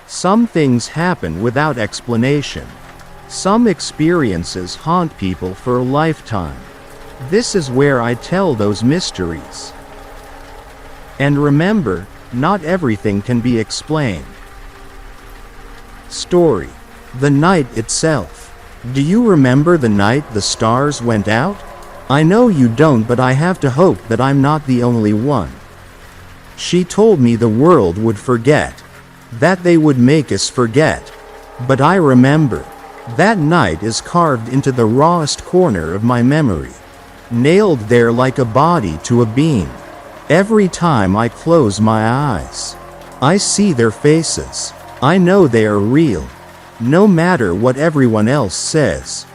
Some things happen without explanation. Some experiences haunt people for a lifetime. This is where I tell those mysteries. And remember, not everything can be explained. Story: The night itself. Do you remember the night the stars went out? I know you don't, but I have to hope that I'm not the only one. She told me the world would forget, that they would make us forget. But I remember. That night is carved into the rawest corner of my memory, nailed there like a body to a beam. Every time I close my eyes, I see their faces. I know they are real, no matter what everyone else says.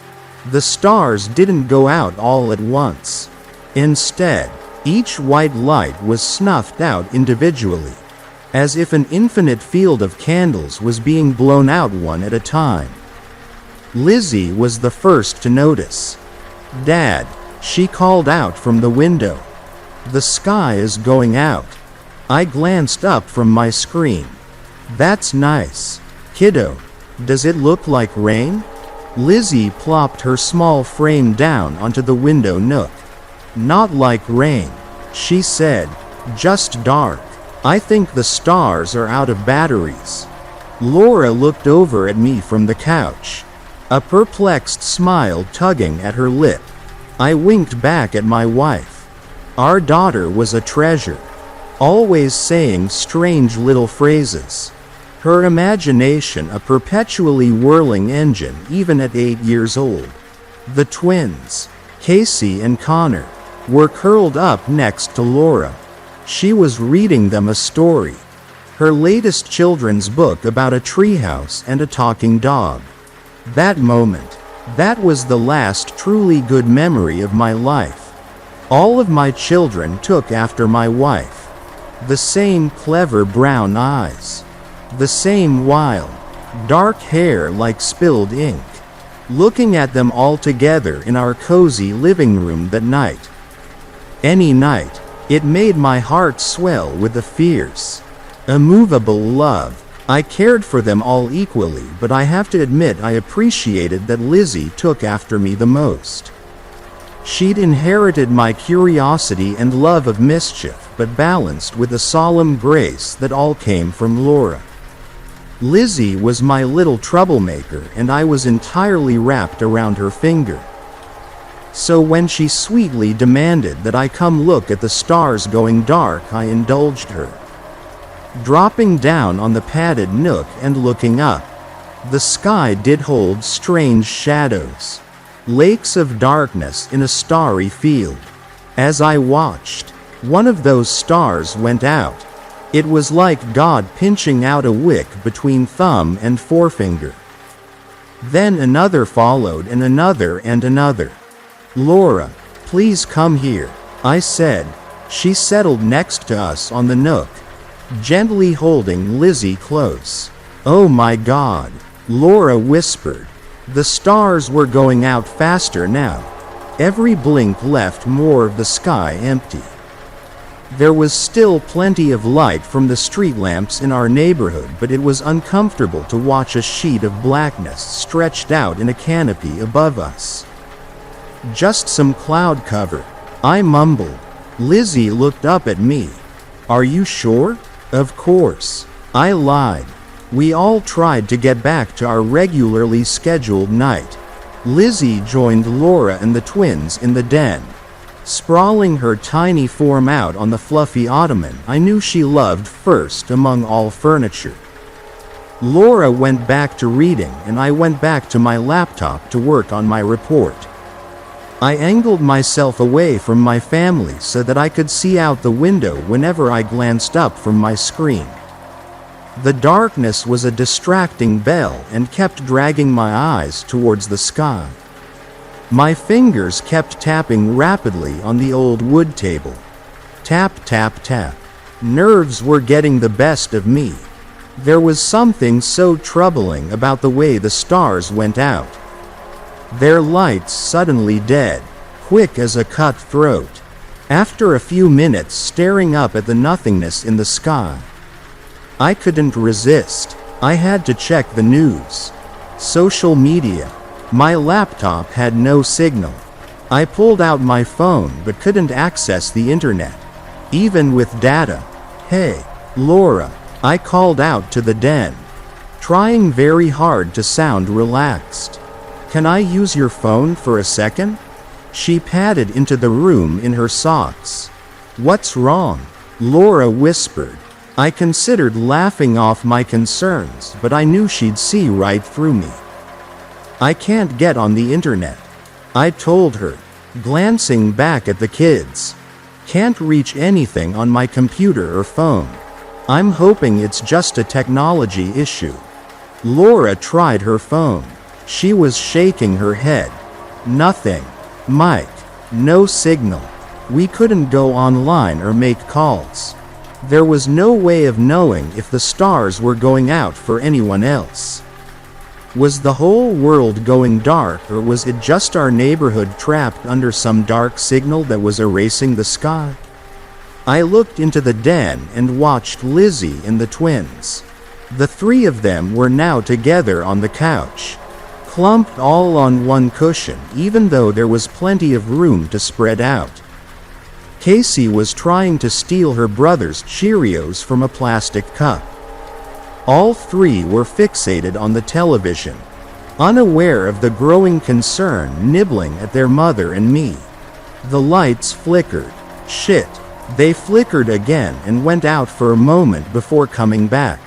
The stars didn't go out all at once. Instead, each white light was snuffed out individually, as if an infinite field of candles was being blown out one at a time. Lizzie was the first to notice. "Dad," she called out from the window. "The sky is going out." I glanced up from my screen. "That's nice. Kiddo, does it look like rain?" Lizzie plopped her small frame down onto the window nook. "Not like rain," she said, "just dark. I think the stars are out of batteries." Laura looked over at me from the couch, a perplexed smile tugging at her lip. I winked back at my wife. Our daughter was a treasure, always saying strange little phrases. Her imagination a perpetually whirling engine even at 8 years old. The twins, Casey and Connor, were curled up next to Laura. She was reading them a story, her latest children's book about a treehouse and a talking dog. That moment, that was the last truly good memory of my life. All of my children took after my wife. The same clever brown eyes. The same wild, dark hair like spilled ink. Looking at them all together in our cozy living room that night. Any night, it made my heart swell with a fierce, immovable love. I cared for them all equally, but I have to admit I appreciated that Lizzie took after me the most. She'd inherited my curiosity and love of mischief, but balanced with a solemn grace that all came from Laura. Lizzie was my little troublemaker, and I was entirely wrapped around her finger. So when she sweetly demanded that I come look at the stars going dark, I indulged her. Dropping down on the padded nook and looking up, the sky did hold strange shadows, lakes of darkness in a starry field. As I watched, one of those stars went out. It was like God pinching out a wick between thumb and forefinger. Then another followed, and another and another. "Laura, please come here," I said. She settled next to us on the nook, gently holding Lizzie close. "Oh my God," Laura whispered. The stars were going out faster now. Every blink left more of the sky empty. There was still plenty of light from the street lamps in our neighborhood, but it was uncomfortable to watch a sheet of blackness stretched out in a canopy above us. "Just some cloud cover," I mumbled. Lizzie looked up at me. "Are you sure?" "Of course," I lied. We all tried to get back to our regularly scheduled night. Lizzie joined Laura and the twins in the den. Sprawling her tiny form out on the fluffy ottoman I knew she loved first among all furniture. Laura went back to reading, and I went back to my laptop to work on my report. I angled myself away from my family so that I could see out the window whenever I glanced up from my screen. The darkness was a distracting bell and kept dragging my eyes towards the sky. My fingers kept tapping rapidly on the old wood table. Tap, tap, tap. Nerves were getting the best of me. There was something so troubling about the way the stars went out. Their lights suddenly dead, quick as a cut throat. After a few minutes staring up at the nothingness in the sky, I couldn't resist. I had to check the news. Social media. My laptop had no signal. I pulled out my phone but couldn't access the internet, even with data. "Hey, Laura," I called out to the den, trying very hard to sound relaxed. "Can I use your phone for a second?" She padded into the room in her socks. "What's wrong?" Laura whispered. I considered laughing off my concerns, but I knew she'd see right through me. "I can't get on the internet," I told her, glancing back at the kids. "Can't reach anything on my computer or phone. I'm hoping it's just a technology issue." Laura tried her phone. She was shaking her head. "Nothing, Mike. No signal. We couldn't go online or make calls. There was no way of knowing if the stars were going out for anyone else." Was the whole world going dark, or was it just our neighborhood trapped under some dark signal that was erasing the sky? I looked into the den and watched Lizzie and the twins. The three of them were now together on the couch, clumped all on one cushion, even though there was plenty of room to spread out. Casey was trying to steal her brother's Cheerios from a plastic cup. All three were fixated on the television, unaware of the growing concern nibbling at their mother and me. The lights flickered. Shit. They flickered again and went out for a moment before coming back.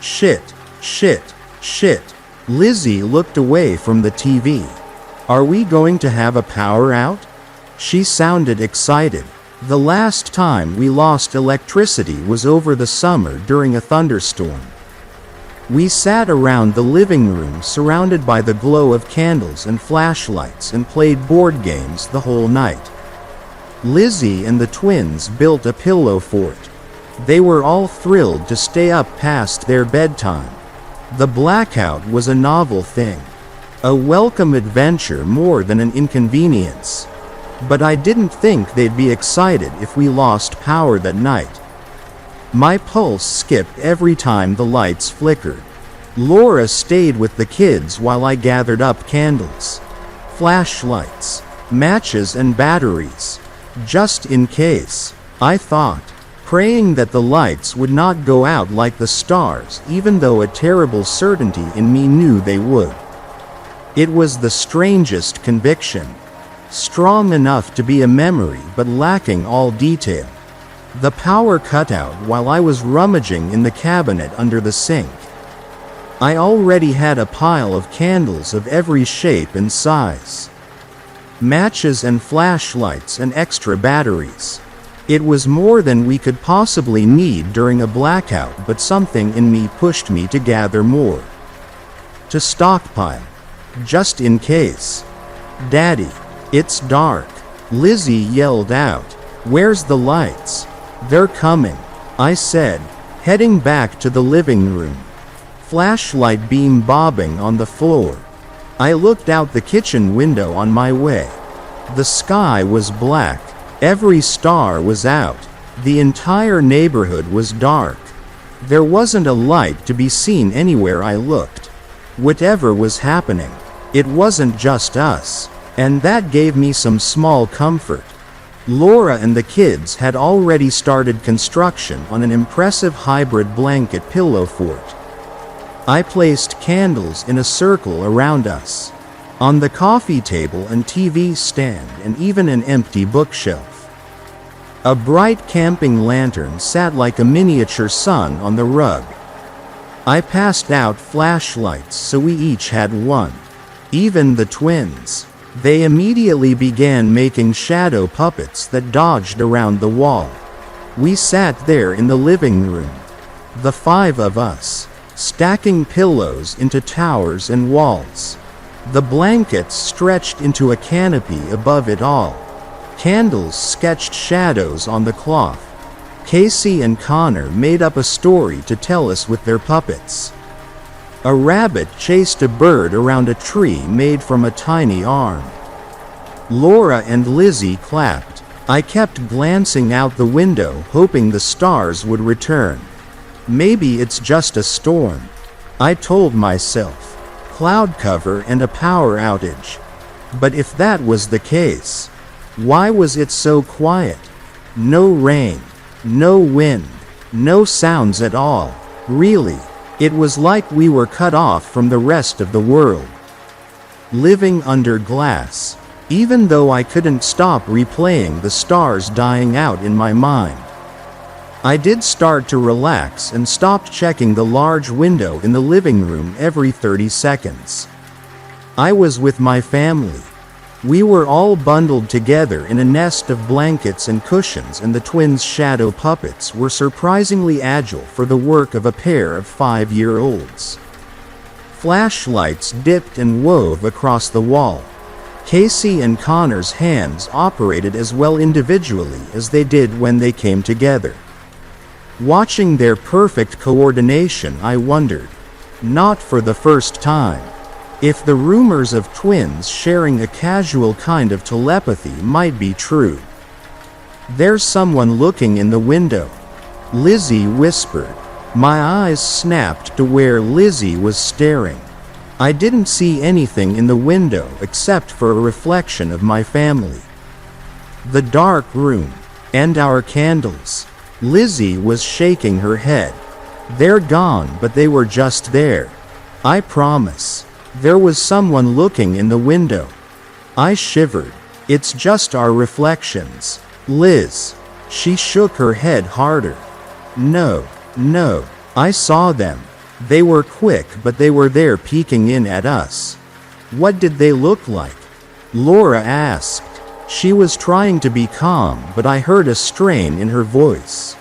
Shit, shit, shit. Lizzie looked away from the TV. "Are we going to have a power out?" She sounded excited. The last time we lost electricity was over the summer during a thunderstorm. We sat around the living room surrounded by the glow of candles and flashlights and played board games the whole night. Lizzie and the twins built a pillow fort. They were all thrilled to stay up past their bedtime. The blackout was a novel thing, a welcome adventure more than an inconvenience. But I didn't think they'd be excited if we lost power that night. My pulse skipped every time the lights flickered. Laura stayed with the kids while I gathered up candles, flashlights, matches and batteries, just in case, I thought, praying that the lights would not go out like the stars, even though a terrible certainty in me knew they would. It was the strangest conviction. Strong enough to be a memory but lacking all detail. The power cut out while I was rummaging in the cabinet under the sink. I already had a pile of candles of every shape and size, matches and flashlights and extra batteries. It was more than we could possibly need during a blackout, but something in me pushed me to gather more, to stockpile, just in case. "Daddy, it's dark," Lizzie yelled out. "Where's the lights?" "They're coming," I said, heading back to the living room, flashlight beam bobbing on the floor. I looked out the kitchen window on my way. The sky was black. Every star was out. The entire neighborhood was dark. There wasn't a light to be seen anywhere I looked. Whatever was happening, it wasn't just us. And that gave me some small comfort. Laura and the kids had already started construction on an impressive hybrid blanket pillow fort. I placed candles in a circle around us, on the coffee table and TV stand and even an empty bookshelf. A bright camping lantern sat like a miniature sun on the rug. I passed out flashlights so we each had one, even the twins. They immediately began making shadow puppets that dodged around the wall. We sat there in the living room, the five of us, stacking pillows into towers and walls. The blankets stretched into a canopy above it all. Candles sketched shadows on the cloth. Casey and Connor made up a story to tell us with their puppets. A rabbit chased a bird around a tree made from a tiny arm. Laura and Lizzie clapped. I kept glancing out the window hoping the stars would return. Maybe it's just a storm, I told myself. Cloud cover and a power outage. But if that was the case, why was it so quiet? No rain, no wind, no sounds at all. Really, it was like we were cut off from the rest of the world. Living under glass, even though I couldn't stop replaying the stars dying out in my mind. I did start to relax and stopped checking the large window in the living room every 30 seconds. I was with my family. We were all bundled together in a nest of blankets and cushions, and the twins' shadow puppets were surprisingly agile for the work of a pair of 5-year-olds. Flashlights dipped and wove across the wall. Casey and Connor's hands operated as well individually as they did when they came together. Watching their perfect coordination, I wondered, not for the first time, if the rumors of twins sharing a casual kind of telepathy might be true. "There's someone looking in the window," Lizzie whispered. My eyes snapped to where Lizzie was staring. I didn't see anything in the window except for a reflection of my family. The dark room, and our candles. Lizzie was shaking her head. "They're gone, but they were just there. I promise. There was someone looking in the window." I shivered. "It's just our reflections, Liz." She shook her head harder. No, I saw them. They were quick, but they were there peeking in at us." "What did they look like?" Laura asked. She was trying to be calm, but I heard a strain in her voice.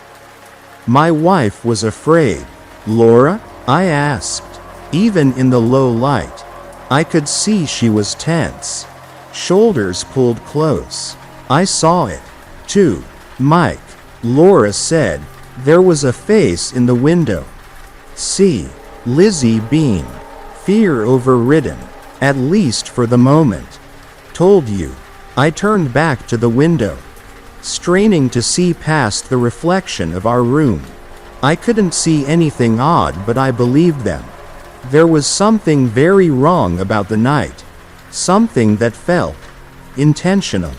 "My wife was afraid." "Laura?" I asked. Even in the low light, I could see she was tense. Shoulders pulled close. "I saw it, too, Mike," Laura said. "There was a face in the window." "See?" Lizzie beamed. "Fear overridden, at least for the moment." "Told you." I turned back to the window, straining to see past the reflection of our room. I couldn't see anything odd, but I believed them. There was something very wrong about the night. Something that felt intentional,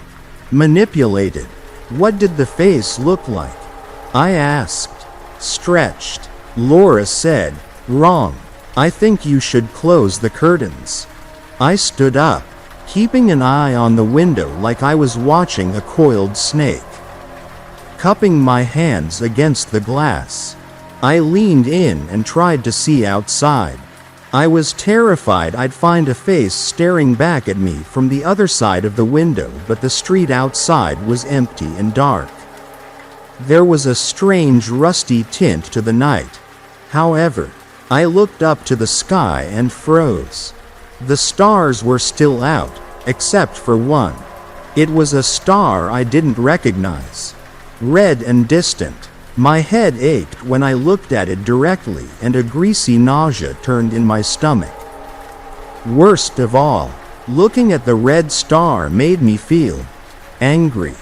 manipulated. "What did the face look like?" I asked. "Stretched," Laura said. "Wrong. I think you should close the curtains." I stood up, keeping an eye on the window like I was watching a coiled snake. Cupping my hands against the glass, I leaned in and tried to see outside. I was terrified I'd find a face staring back at me from the other side of the window, but the street outside was empty and dark. There was a strange rusty tint to the night. However, I looked up to the sky and froze. The stars were still out, except for one. It was a star I didn't recognize. Red and distant. My head ached when I looked at it directly, and a greasy nausea turned in my stomach. Worst of all, looking at the red star made me feel angry.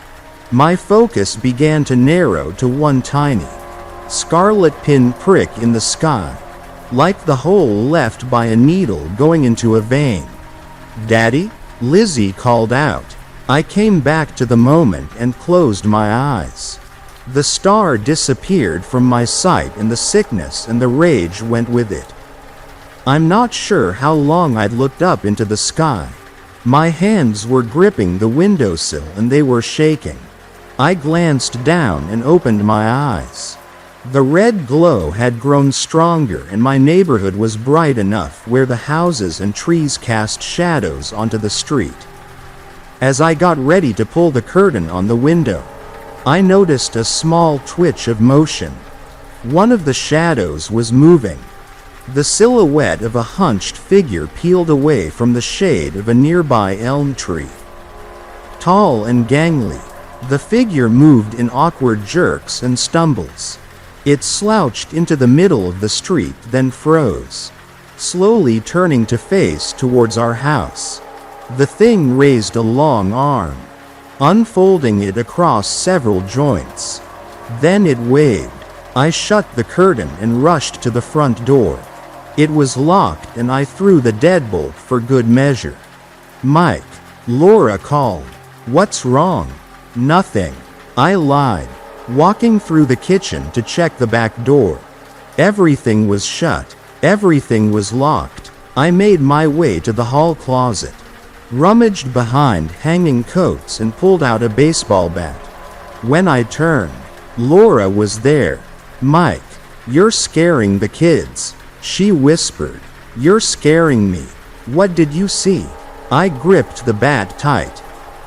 My focus began to narrow to one tiny, scarlet pin prick in the sky, like the hole left by a needle going into a vein. "Daddy?" Lizzie called out. I came back to the moment and closed my eyes. The star disappeared from my sight, and the sickness and the rage went with it. I'm not sure how long I'd looked up into the sky. My hands were gripping the windowsill and they were shaking. I glanced down and opened my eyes. The red glow had grown stronger, and my neighborhood was bright enough where the houses and trees cast shadows onto the street. As I got ready to pull the curtain on the window, I noticed a small twitch of motion. One of the shadows was moving. The silhouette of a hunched figure peeled away from the shade of a nearby elm tree. Tall and gangly, the figure moved in awkward jerks and stumbles. It slouched into the middle of the street, then froze, slowly turning to face towards our house. The thing raised a long arm, unfolding it across several joints. Then it waved. I shut the curtain and rushed to the front door. It was locked and I threw the deadbolt for good measure. "Mike," Laura called. "What's wrong?" "Nothing," I lied, walking through the kitchen to check the back door. Everything was shut. Everything was locked. I made my way to the hall closet, rummaged behind hanging coats and pulled out a baseball bat. When I turned, Laura was there. "Mike, you're scaring the kids," she whispered. "You're scaring me. What did you see?" I gripped the bat tight.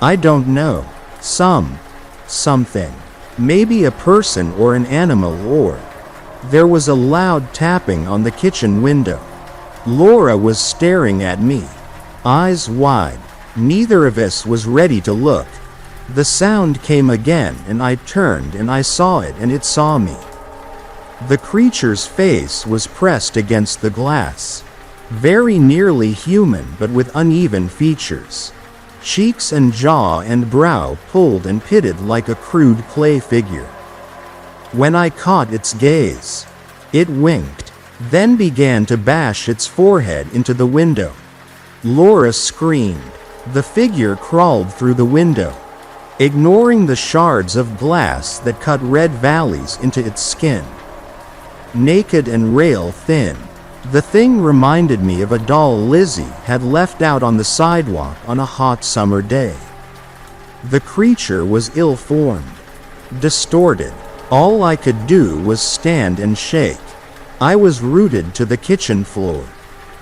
"I don't know. Something. Maybe a person or an animal or..." There was a loud tapping on the kitchen window. Laura was staring at me, eyes wide. Neither of us was ready to look. The sound came again and I turned and I saw it and it saw me. The creature's face was pressed against the glass. Very nearly human but with uneven features. Cheeks and jaw and brow pulled and pitted like a crude clay figure. When I caught its gaze, it winked, then began to bash its forehead into the window. Laura screamed. The figure crawled through the window, ignoring the shards of glass that cut red valleys into its skin. Naked and rail thin, the thing reminded me of a doll Lizzie had left out on the sidewalk on a hot summer day. The creature was ill-formed, distorted. All I could do was stand and shake. I was rooted to the kitchen floor,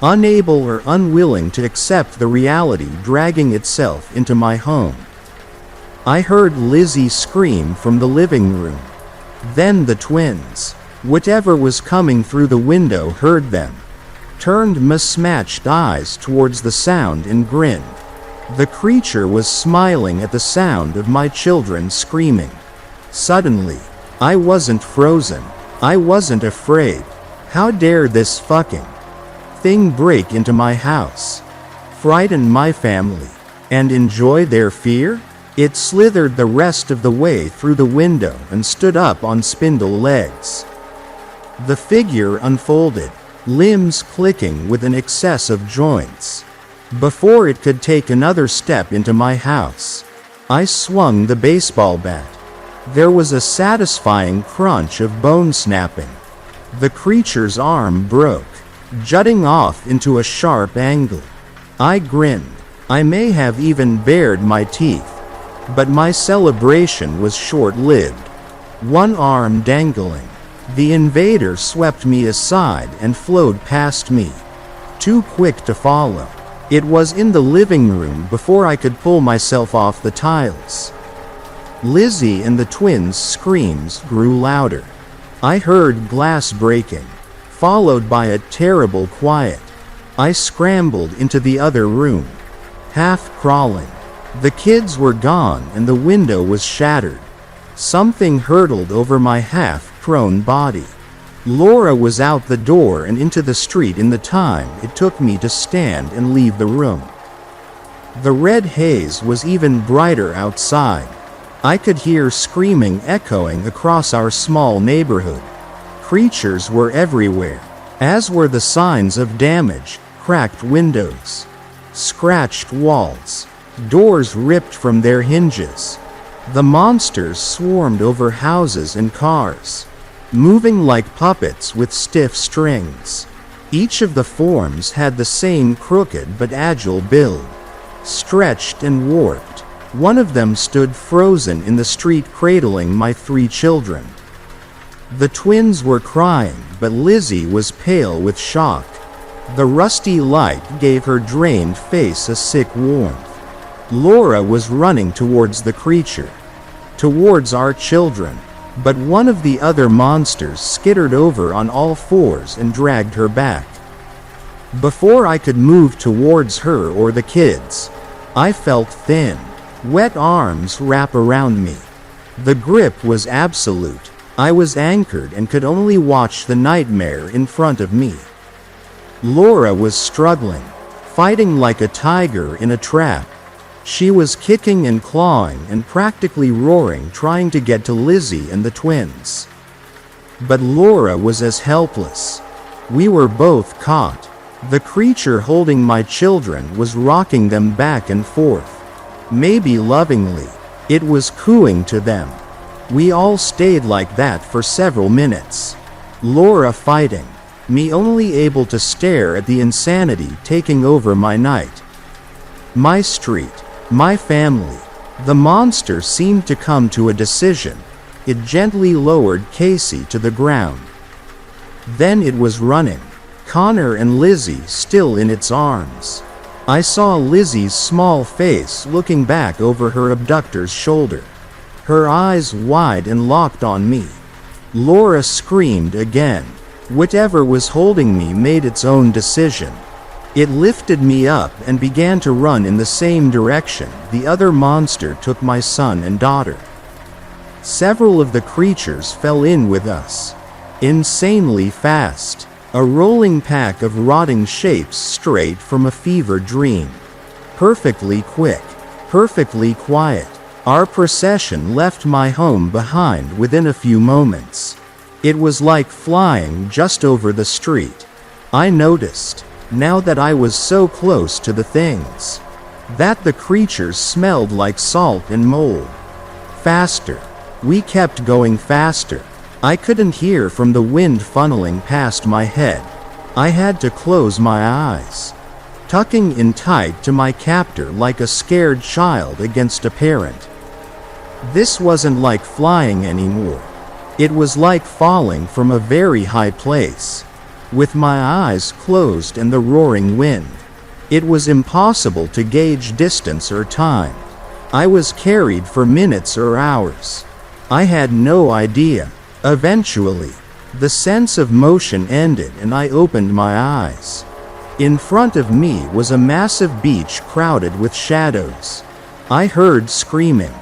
unable or unwilling to accept the reality dragging itself into my home. I heard Lizzie scream from the living room. Then the twins, whatever was coming through the window, heard them, turned mismatched eyes towards the sound and grinned. The creature was smiling at the sound of my children screaming. Suddenly, I wasn't frozen. I wasn't afraid. How dare this fucking thing break into my house, frighten my family, and enjoy their fear? It slithered the rest of the way through the window and stood up on spindle legs. The figure unfolded, limbs clicking with an excess of joints. Before it could take another step into my house, I swung the baseball bat. There was a satisfying crunch of bone snapping. The creature's arm broke, jutting off into a sharp angle. I grinned. I may have even bared my teeth. But my celebration was short-lived. One arm dangling, the invader swept me aside and flowed past me, too quick to follow. It was in the living room before I could pull myself off the tiles. Lizzie and the twins' screams grew louder. I heard glass breaking, followed by a terrible quiet. I scrambled into the other room, half crawling. The kids were gone and the window was shattered. Something hurtled over my half-prone body. Laura was out the door and into the street in the time it took me to stand and leave the room. The red haze was even brighter outside. I could hear screaming echoing across our small neighborhood. Creatures were everywhere, as were the signs of damage, cracked windows, scratched walls, doors ripped from their hinges. The monsters swarmed over houses and cars, moving like puppets with stiff strings. Each of the forms had the same crooked but agile build, stretched and warped. One of them stood frozen in the street cradling my 3 children. The twins were crying, but Lizzie was pale with shock. The rusty light gave her drained face a sick warmth. Laura was running towards the creature, towards our children, but one of the other monsters skittered over on all fours and dragged her back. Before I could move towards her or the kids, I felt thin, wet arms wrap around me. The grip was absolute. I was anchored and could only watch the nightmare in front of me. Laura was struggling, fighting like a tiger in a trap. She was kicking and clawing and practically roaring, trying to get to Lizzie and the twins. But Laura was as helpless. We were both caught. The creature holding my children was rocking them back and forth. Maybe lovingly. It was cooing to them. We all stayed like that for several minutes. Laura fighting. Me only able to stare at the insanity taking over my night. My street. My family. The monster seemed to come to a decision. It gently lowered Casey to the ground. Then it was running. Connor and Lizzie still in its arms. I saw Lizzie's small face looking back over her abductor's shoulder. Her eyes wide and locked on me. Laura screamed again. Whatever was holding me made its own decision. It lifted me up and began to run in the same direction the other monster took my son and daughter. Several of the creatures fell in with us. Insanely fast. A rolling pack of rotting shapes straight from a fever dream. Perfectly quick. Perfectly quiet. Our procession left my home behind within a few moments. It was like flying just over the street. I noticed, now that I was so close to the things, that the creatures smelled like salt and mold. Faster. We kept going faster. I couldn't hear from the wind funneling past my head. I had to close my eyes, tucking in tight to my captor like a scared child against a parent. This wasn't like flying anymore. It was like falling from a very high place. With my eyes closed and the roaring wind, it was impossible to gauge distance or time. I was carried for minutes or hours. I had no idea. Eventually, the sense of motion ended and I opened my eyes. In front of me was a massive beach crowded with shadows. I heard screaming,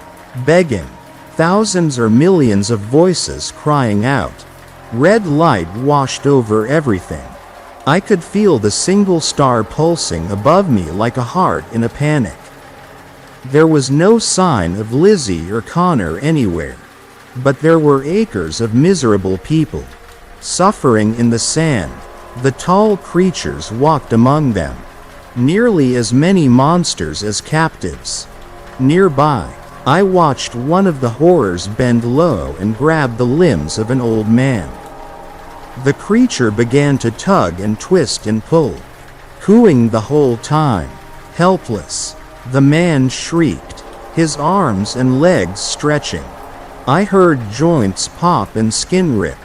begging, thousands or millions of voices crying out. Red light washed over everything. I could feel the single star pulsing above me like a heart in a panic. There was no sign of Lizzie or Connor anywhere. But there were acres of miserable people, suffering in the sand. The tall creatures walked among them, nearly as many monsters as captives. Nearby, I watched one of the horrors bend low and grab the limbs of an old man. The creature began to tug and twist and pull, cooing the whole time. Helpless, the man shrieked, his arms and legs stretching. I heard joints pop and skin rip.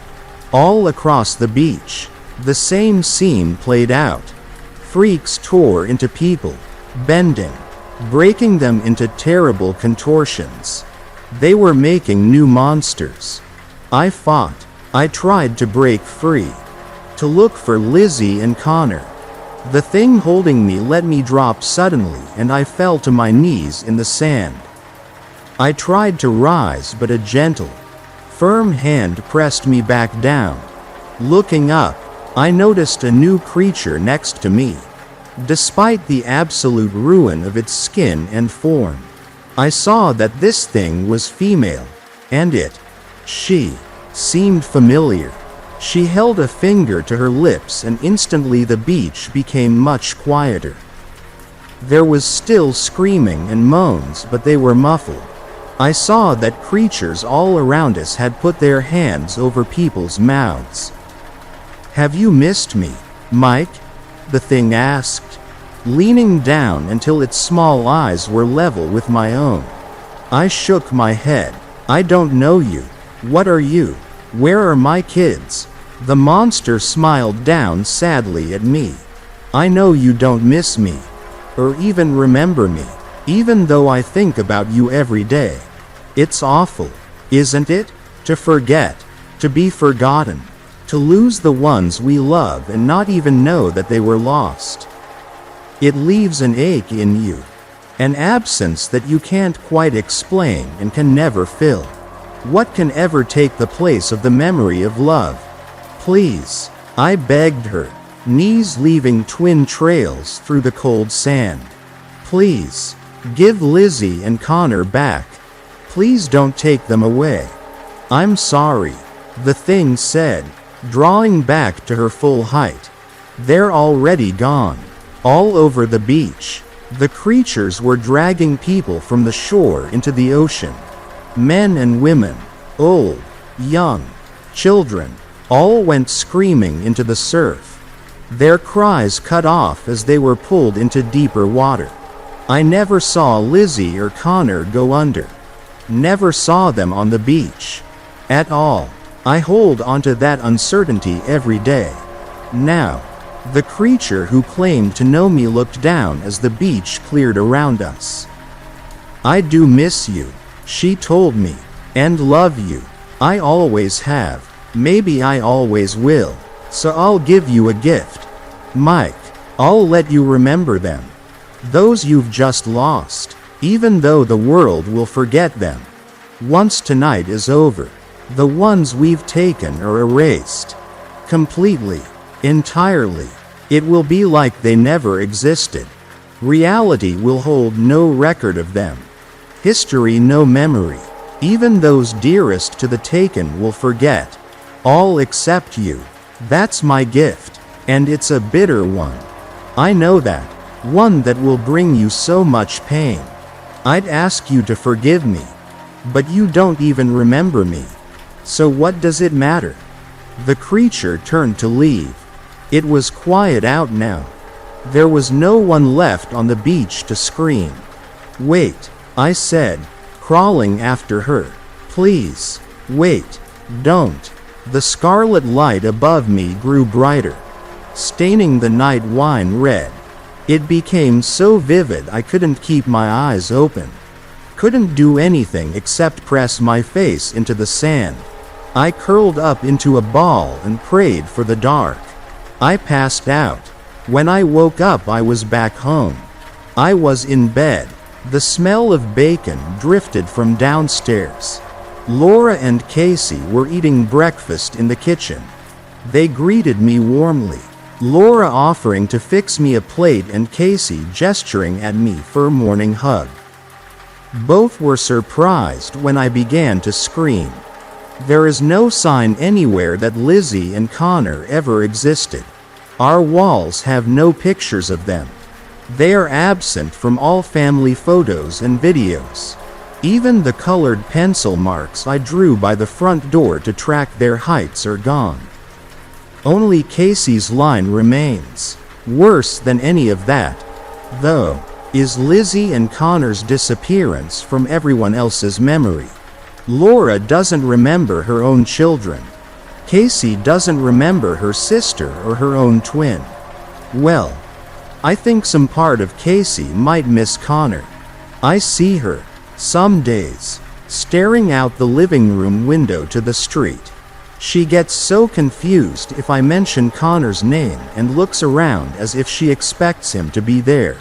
All across the beach, the same scene played out. Freaks tore into people, bending, breaking them into terrible contortions. They were making new monsters. I fought. I tried to break free, to look for Lizzie and Connor. The thing holding me let me drop suddenly and I fell to my knees in the sand. I tried to rise, but a gentle, firm hand pressed me back down. Looking up, I noticed a new creature next to me. Despite the absolute ruin of its skin and form, I saw that this thing was female, and she, seemed familiar. She held a finger to her lips and instantly the beach became much quieter. There was still screaming and moans, but they were muffled. I saw that creatures all around us had put their hands over people's mouths. "Have you missed me, Mike?" the thing asked, leaning down until its small eyes were level with my own. I shook my head. "I don't know you. What are you? Where are my kids?" The monster smiled down sadly at me. "I know you don't miss me, or even remember me, even though I think about you every day. It's awful, isn't it? To forget, to be forgotten, to lose the ones we love and not even know that they were lost. It leaves an ache in you, an absence that you can't quite explain and can never fill. What can ever take the place of the memory of love? Please," I begged her, knees leaving twin trails through the cold sand. "Please, give Lizzie and Connor back. Please don't take them away. I'm sorry. the thing said, drawing back to her full height. They're already gone. All over the beach. The creatures were dragging people from the shore into the ocean. Men and women, old, young, children, all went screaming into the surf. Their cries cut off as they were pulled into deeper water. I never saw Lizzie or Connor go under. Never saw them on the beach. At all. I hold onto that uncertainty every day. Now, the creature who claimed to know me looked down as the beach cleared around us. I do miss you, she told me, and love you. I always have. Maybe I always will. So I'll give you a gift. Mike, I'll let you remember them. Those you've just lost, even though the world will forget them. Once tonight is over, the ones we've taken are erased. Completely, entirely. It will be like they never existed. Reality will hold no record of them. History no memory. Even those dearest to the taken will forget. All except you. That's my gift, and it's a bitter one. I know that. One that will bring you so much pain. I'd ask you to forgive me. But you don't even remember me. So what does it matter? The creature turned to leave. It was quiet out now. There was no one left on the beach to scream. Wait, I said, crawling after her. Please, wait, don't. The scarlet light above me grew brighter, staining the night wine red. It became so vivid I couldn't keep my eyes open. Couldn't do anything except press my face into the sand. I curled up into a ball and prayed for the dark. I passed out. When I woke up I was back home. I was in bed. The smell of bacon drifted from downstairs. Laura and Casey were eating breakfast in the kitchen. They greeted me warmly, Laura offering to fix me a plate and Casey gesturing at me for a morning hug. Both were surprised when I began to scream. There is no sign anywhere that Lizzie and Connor ever existed. Our walls have no pictures of them. They are absent from all family photos and videos. Even the colored pencil marks I drew by the front door to track their heights are gone. Only Casey's line remains. Worse than any of that, though, is Lizzie and Connor's disappearance from everyone else's memory. Laura doesn't remember her own children. Casey doesn't remember her sister or her own twin. Well, I think some part of Casey might miss Connor. I see her, some days, staring out the living room window to the street. She gets so confused if I mention Connor's name and looks around as if she expects him to be there.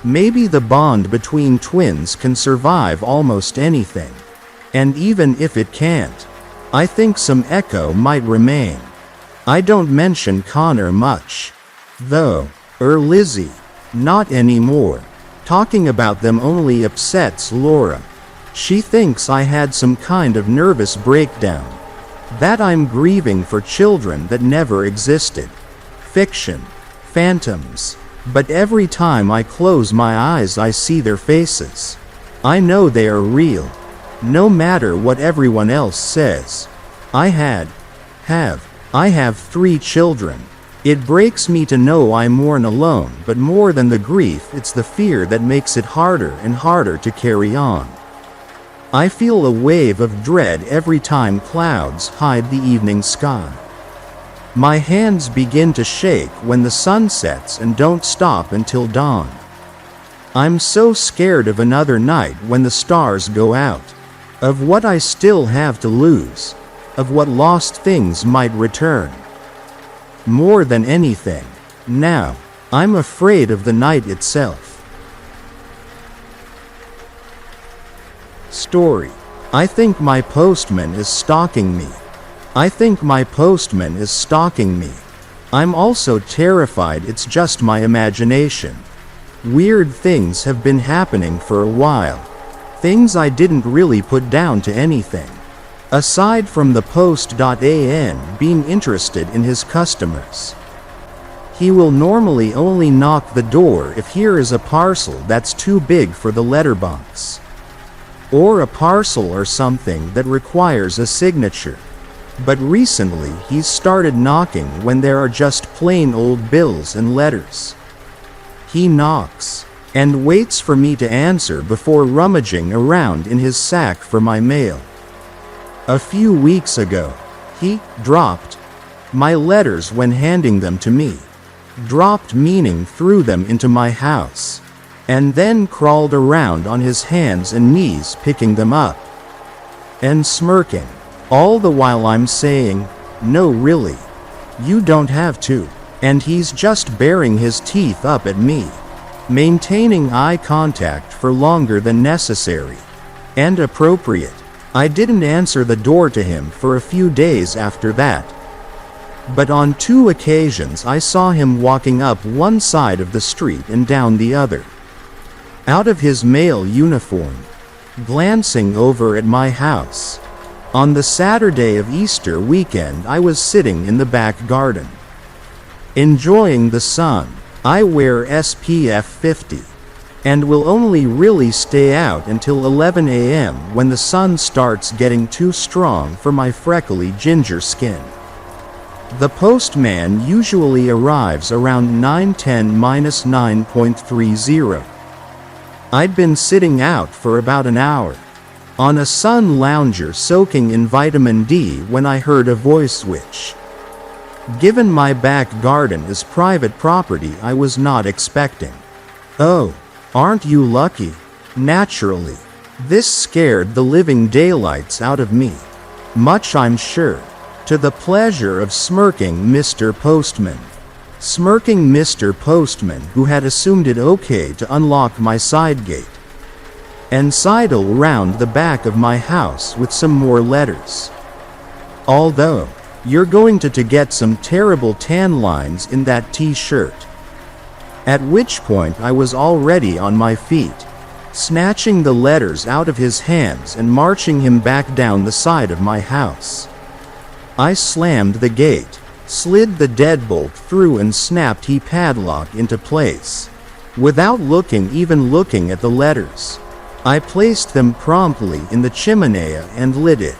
Maybe the bond between twins can survive almost anything. And even if it can't, I think some echo might remain. I don't mention Connor much, though, or Lizzie, not anymore. Talking about them only upsets Laura. She thinks I had some kind of nervous breakdown. That I'm grieving for children that never existed. Fiction. Phantoms. But every time I close my eyes I see their faces. I know they are real. No matter what everyone else says. I have 3 children. It breaks me to know I mourn alone, but more than the grief, it's the fear that makes it harder and harder to carry on. I feel a wave of dread every time clouds hide the evening sky. My hands begin to shake when the sun sets and don't stop until dawn. I'm so scared of another night when the stars go out, of what I still have to lose, of what lost things might return. More than anything, now, I'm afraid of the night itself. Story. I think my postman is stalking me. I think my postman is stalking me. I'm also terrified it's just my imagination. Weird things have been happening for a while. Things I didn't really put down to anything. aside from the post.an being interested in his customers. He will normally only knock the door if here is a parcel that's too big for the letterbox, or a parcel or something that requires a signature. But recently he's started knocking when there are just plain old bills and letters. He knocks and waits for me to answer before rummaging around in his sack for my mail. A few weeks ago, he dropped my letters when handing them to me. Dropped meaning threw them into my house, and then crawled around on his hands and knees picking them up and smirking, all the while I'm saying, "No, really, you don't have to," and he's just baring his teeth up at me, maintaining eye contact for longer than necessary and appropriate. I didn't answer the door to him for a few days after that, but on 2 occasions I saw him walking up one side of the street and down the other, out of his mail uniform, glancing over at my house. On the Saturday of Easter weekend I was sitting in the back garden, enjoying the sun. I wear SPF 50, and will only really stay out until 11 a.m. when the sun starts getting too strong for my freckly ginger skin. The postman usually arrives around 9:10-9:30. I'd been sitting out for about an hour, on a sun lounger soaking in vitamin D when I heard a voice switch. Given my back garden is private property, I was not expecting. "Oh, aren't you lucky?" Naturally, this scared the living daylights out of me, much I'm sure to the pleasure of smirking Mr. Postman. Smirking Mr. Postman, who had assumed it okay to unlock my side gate and sidle round the back of my house with some more letters. Although, you're going to get some terrible tan lines in that t-shirt. At which point I was already on my feet, snatching the letters out of his hands and marching him back down the side of my house. I slammed the gate, slid the deadbolt through and snapped the padlock into place, without even looking at the letters. I placed them promptly in the chimney and lit it.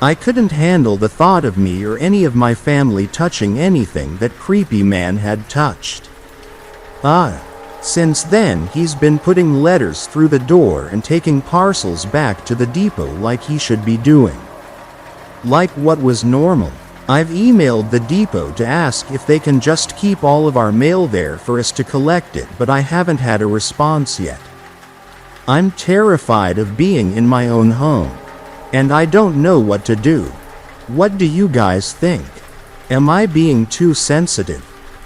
I couldn't handle the thought of me or any of my family touching anything that creepy man had touched. Since then he's been putting letters through the door and taking parcels back to the depot like he should be doing. Like what was normal. I've emailed the depot to ask if they can just keep all of our mail there for us to collect it, but I haven't had a response yet. I'm terrified of being in my own home, and I don't know what to do. What do you guys think? Am I being too sensitive?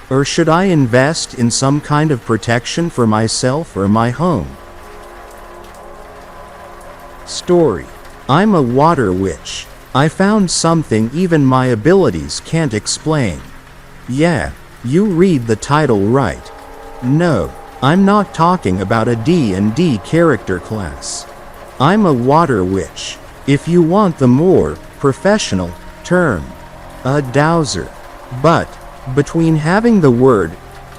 Or should I invest in some kind of protection for myself or my home? Story. I'm a water witch. I found something even my abilities can't explain. Yeah, you read the title right. No, I'm not talking about a D&D character class. I'm a water witch, if you want the more professional term, a dowser. But between having the word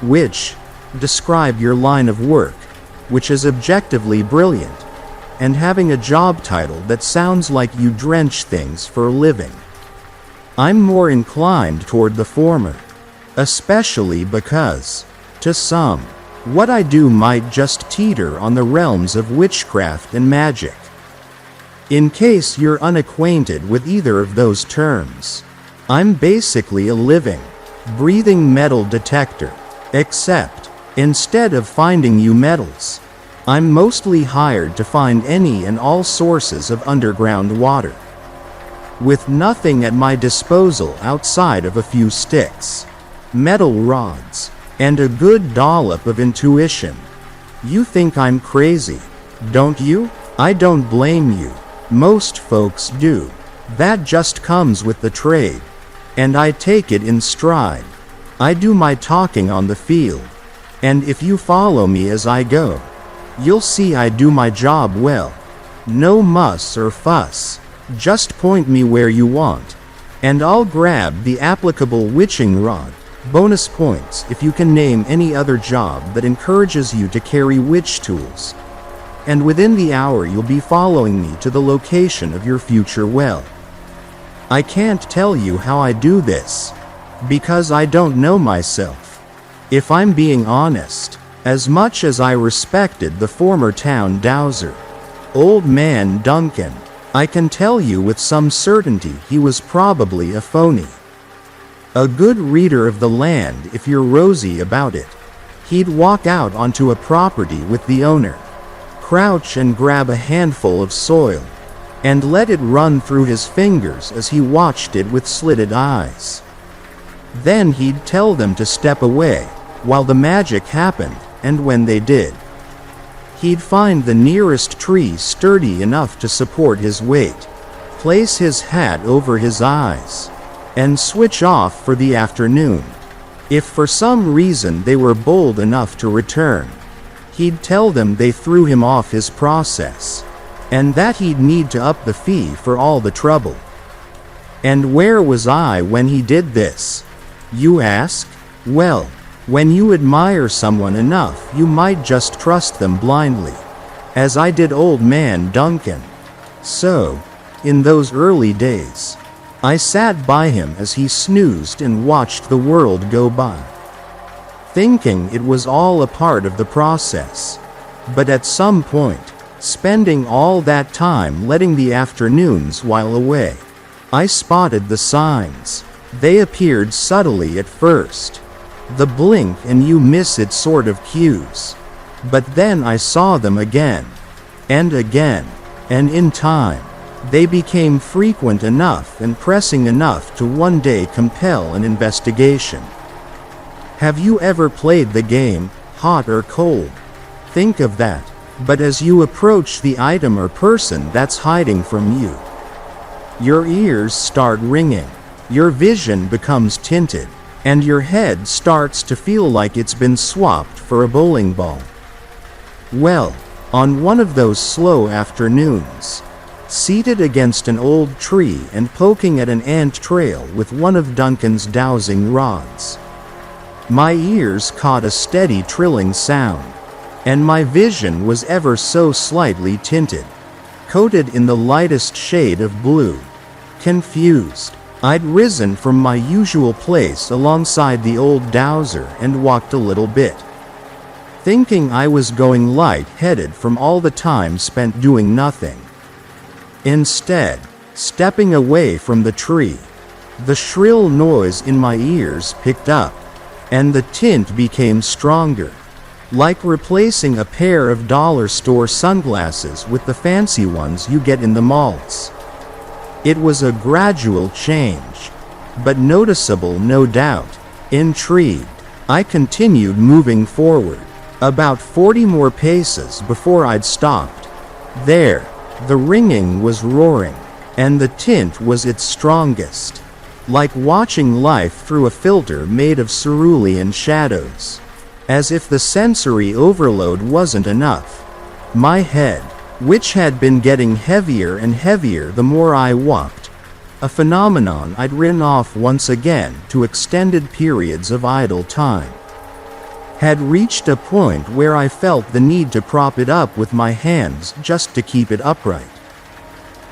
witch describe your line of work, which is objectively brilliant, and having a job title that sounds like you drench things for a living, I'm more inclined toward the former, especially because, to some, what I do might just teeter on the realms of witchcraft and magic. In case you're unacquainted with either of those terms, I'm basically a living, breathing metal detector, except, instead of finding you metals, I'm mostly hired to find any and all sources of underground water, with nothing at my disposal outside of a few sticks, metal rods, and a good dollop of intuition. You think I'm crazy, don't you? I don't blame you. Most folks do. That just comes with the trade, and I take it in stride. I do my talking on the field, and if you follow me as I go, you'll see I do my job well. No muss or fuss. Just point me where you want, and I'll grab the applicable witching rod. Bonus points if you can name any other job that encourages you to carry witch tools. And within the hour you'll be following me to the location of your future well. I can't tell you how I do this, because I don't know myself. If I'm being honest, as much as I respected the former town dowser, Old Man Duncan, I can tell you with some certainty he was probably a phony. A good reader of the land if you're rosy about it. He'd walk out onto a property with the owner, crouch and grab a handful of soil, and let it run through his fingers as he watched it with slitted eyes. Then he'd tell them to step away, while the magic happened, and when they did, he'd find the nearest tree sturdy enough to support his weight, place his hat over his eyes, and switch off for the afternoon. If for some reason they were bold enough to return, he'd tell them they threw him off his process, and that he'd need to up the fee for all the trouble. And where was I when he did this, you ask? Well, when you admire someone enough, you might just trust them blindly, as I did Old Man Duncan. So, in those early days, I sat by him as he snoozed and watched the world go by, thinking it was all a part of the process. But at some point, spending all that time letting the afternoons while away, I spotted the signs. They appeared subtly at first, the blink and you miss it sort of cues. But then I saw them again, and again, and in time, they became frequent enough and pressing enough to one day compel an investigation. Have you ever played the game, hot or cold? Think of that, but as you approach the item or person that's hiding from you, your ears start ringing, your vision becomes tinted, and your head starts to feel like it's been swapped for a bowling ball. Well, on one of those slow afternoons, seated against an old tree and poking at an ant trail with one of Duncan's dowsing rods, my ears caught a steady trilling sound, and my vision was ever so slightly tinted, coated in the lightest shade of blue. Confused, I'd risen from my usual place alongside the old dowser and walked a little bit, thinking I was going light-headed from all the time spent doing nothing. Instead, stepping away from the tree, the shrill noise in my ears picked up, and the tint became stronger, like replacing a pair of dollar store sunglasses with the fancy ones you get in the malls. It was a gradual change, but noticeable no doubt. Intrigued, I continued moving forward, about 40 more paces before I'd stopped. There, the ringing was roaring, and the tint was its strongest, like watching life through a filter made of cerulean shadows. As if the sensory overload wasn't enough, my head, which had been getting heavier and heavier the more I walked, a phenomenon I'd written off once again to extended periods of idle time, had reached a point where I felt the need to prop it up with my hands just to keep it upright.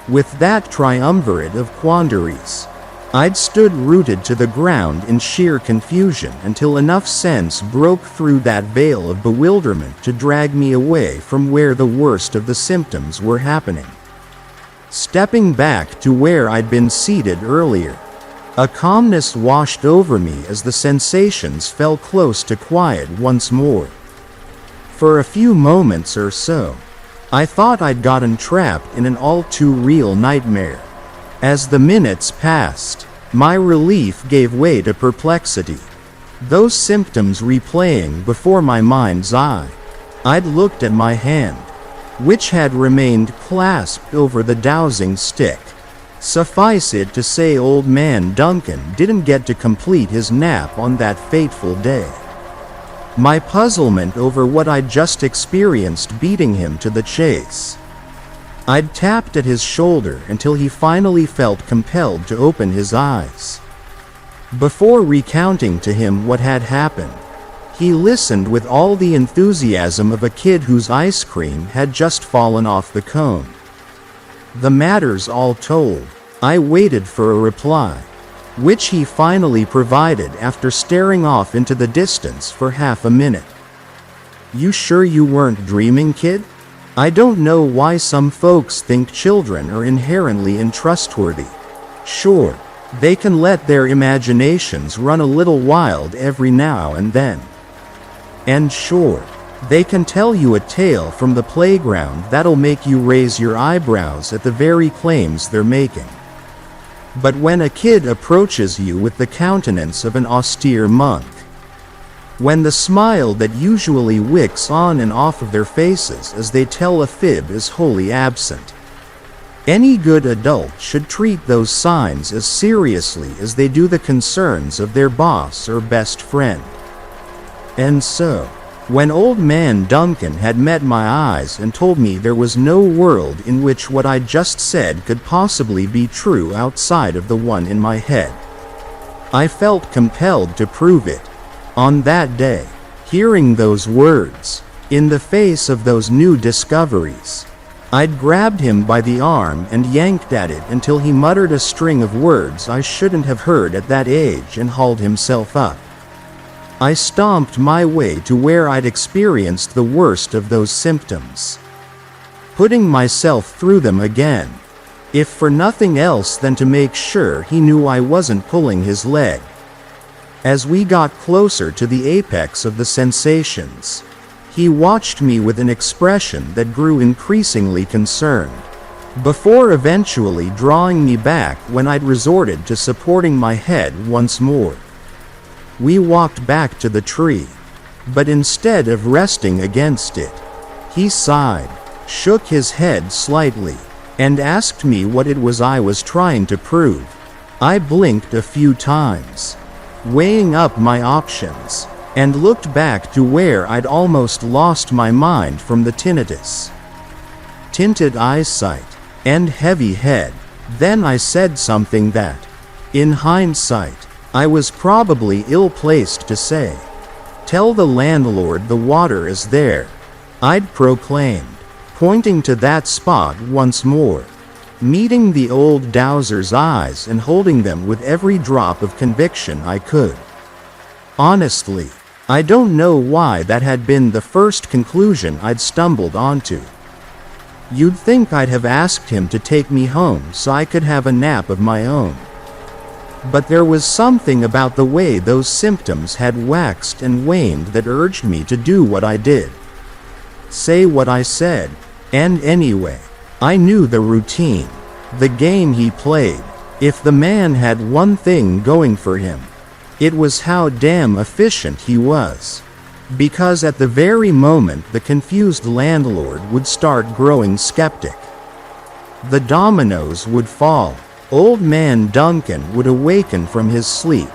With that triumvirate of quandaries, I'd stood rooted to the ground in sheer confusion until enough sense broke through that veil of bewilderment to drag me away from where the worst of the symptoms were happening. Stepping back to where I'd been seated earlier, a calmness washed over me as the sensations fell close to quiet once more. For a few moments or so, I thought I'd gotten trapped in an all-too-real nightmare. As the minutes passed, my relief gave way to perplexity. Those symptoms replaying before my mind's eye, I'd looked at my hand, which had remained clasped over the dowsing stick. Suffice it to say, Old Man Duncan didn't get to complete his nap on that fateful day. My puzzlement over what I'd just experienced beating him to the chase I'd tapped at his shoulder until he finally felt compelled to open his eyes. Before recounting to him what had happened, he listened with all the enthusiasm of a kid whose ice cream had just fallen off the cone. The matters all told, I waited for a reply, which he finally provided after staring off into the distance for half a minute. "You sure you weren't dreaming, kid? I don't know why some folks think children are inherently untrustworthy. Sure, they can let their imaginations run a little wild every now and then. And sure, they can tell you a tale from the playground that'll make you raise your eyebrows at the very claims they're making. But when a kid approaches you with the countenance of an austere monk, when the smile that usually wicks on and off of their faces as they tell a fib is wholly absent, any good adult should treat those signs as seriously as they do the concerns of their boss or best friend. And so, when old man Duncan had met my eyes and told me there was no world in which what I just said could possibly be true outside of the one in my head, I felt compelled to prove it. On that day, hearing those words, in the face of those new discoveries, I'd grabbed him by the arm and yanked at it until he muttered a string of words I shouldn't have heard at that age and hauled himself up. I stomped my way to where I'd experienced the worst of those symptoms, putting myself through them again, if for nothing else than to make sure he knew I wasn't pulling his leg. As we got closer to the apex of the sensations, he watched me with an expression that grew increasingly concerned, before eventually drawing me back when I'd resorted to supporting my head once more. We walked back to the tree, but instead of resting against it, he sighed, shook his head slightly, and asked me what it was I was trying to prove. I blinked a few times, weighing up my options, and looked back to where I'd almost lost my mind from the tinnitus, tinted eyesight, and heavy head. Then I said something that, in hindsight, I was probably ill-placed to say. "Tell the landlord the water is there," I'd proclaimed, pointing to that spot once more, meeting the old dowser's eyes and holding them with every drop of conviction I could. Honestly, I don't know why that had been the first conclusion I'd stumbled onto. You'd think I'd have asked him to take me home so I could have a nap of my own. But there was something about the way those symptoms had waxed and waned that urged me to do what I did, say what I said, and anyway, I knew the routine, the game he played. If the man had one thing going for him, it was how damn efficient he was. Because at the very moment the confused landlord would start growing skeptic, the dominoes would fall. Old man Duncan would awaken from his sleep,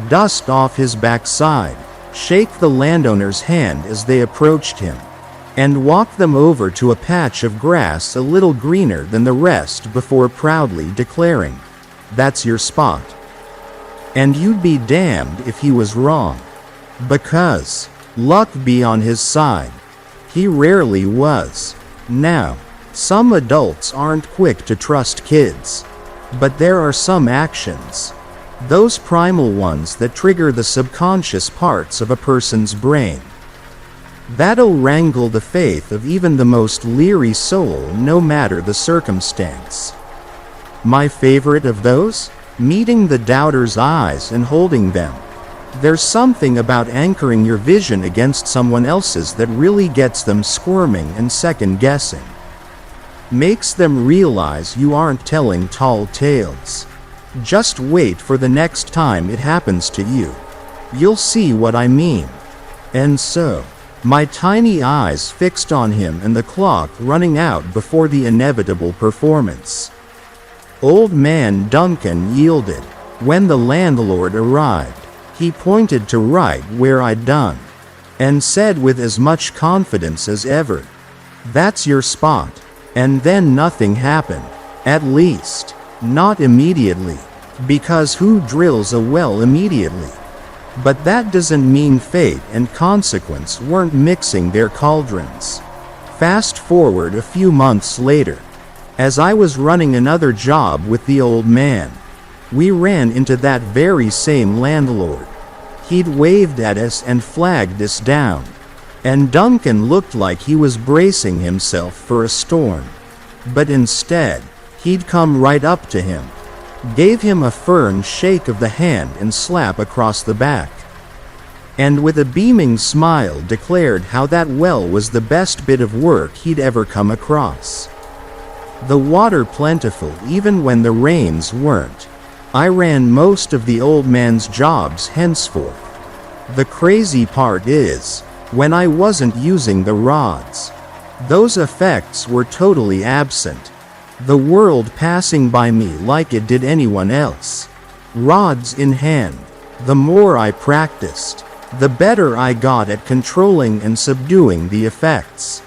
dust off his backside, shake the landowner's hand as they approached him, and walk them over to a patch of grass a little greener than the rest before proudly declaring, "That's your spot." And you'd be damned if he was wrong. Because, luck be on his side, he rarely was. Now, some adults aren't quick to trust kids. But there are some actions, those primal ones that trigger the subconscious parts of a person's brain, that'll wrangle the faith of even the most leery soul no matter the circumstance. My favorite of those? Meeting the doubter's eyes and holding them. There's something about anchoring your vision against someone else's that really gets them squirming and second-guessing. Makes them realize you aren't telling tall tales. Just wait for the next time it happens to you. You'll see what I mean. And so, my tiny eyes fixed on him and the clock running out before the inevitable performance. Old man Duncan yielded. When the landlord arrived, he pointed to right where I'd done, and said with as much confidence as ever, "That's your spot." And then nothing happened. At least, not immediately. Because who drills a well immediately? But that doesn't mean fate and consequence weren't mixing their cauldrons. Fast forward a few months later. As I was running another job with the old man, we ran into that very same landlord. He'd waved at us and flagged us down. And Duncan looked like he was bracing himself for a storm. But instead, he'd come right up to him, gave him a firm shake of the hand and slap across the back, and with a beaming smile declared how that well was the best bit of work he'd ever come across. The water plentiful even when the rains weren't. I ran most of the old man's jobs henceforth. The crazy part is, when I wasn't using the rods, those effects were totally absent. The world passing by me like it did anyone else. Rods in hand. The more I practiced, the better I got at controlling and subduing the effects.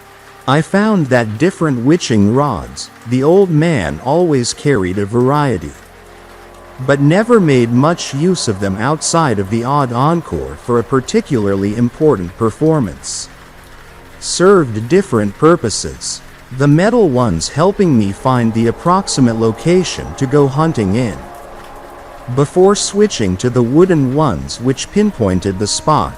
I found that different witching rods, the old man always carried a variety, but never made much use of them outside of the odd encore for a particularly important performance. Served different purposes, the metal ones helping me find the approximate location to go hunting in, before switching to the wooden ones which pinpointed the spot.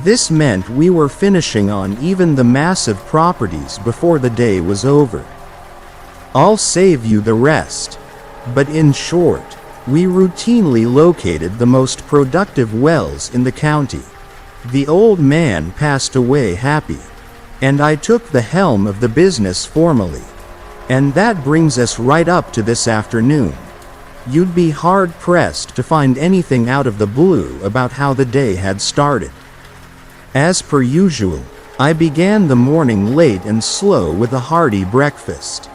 This meant we were finishing on even the massive properties before the day was over. I'll save you the rest. But in short, we routinely located the most productive wells in the county. The old man passed away happy, and I took the helm of the business formally. And that brings us right up to this afternoon. You'd be hard-pressed to find anything out of the blue about how the day had started. As per usual, I began the morning late and slow with a hearty breakfast,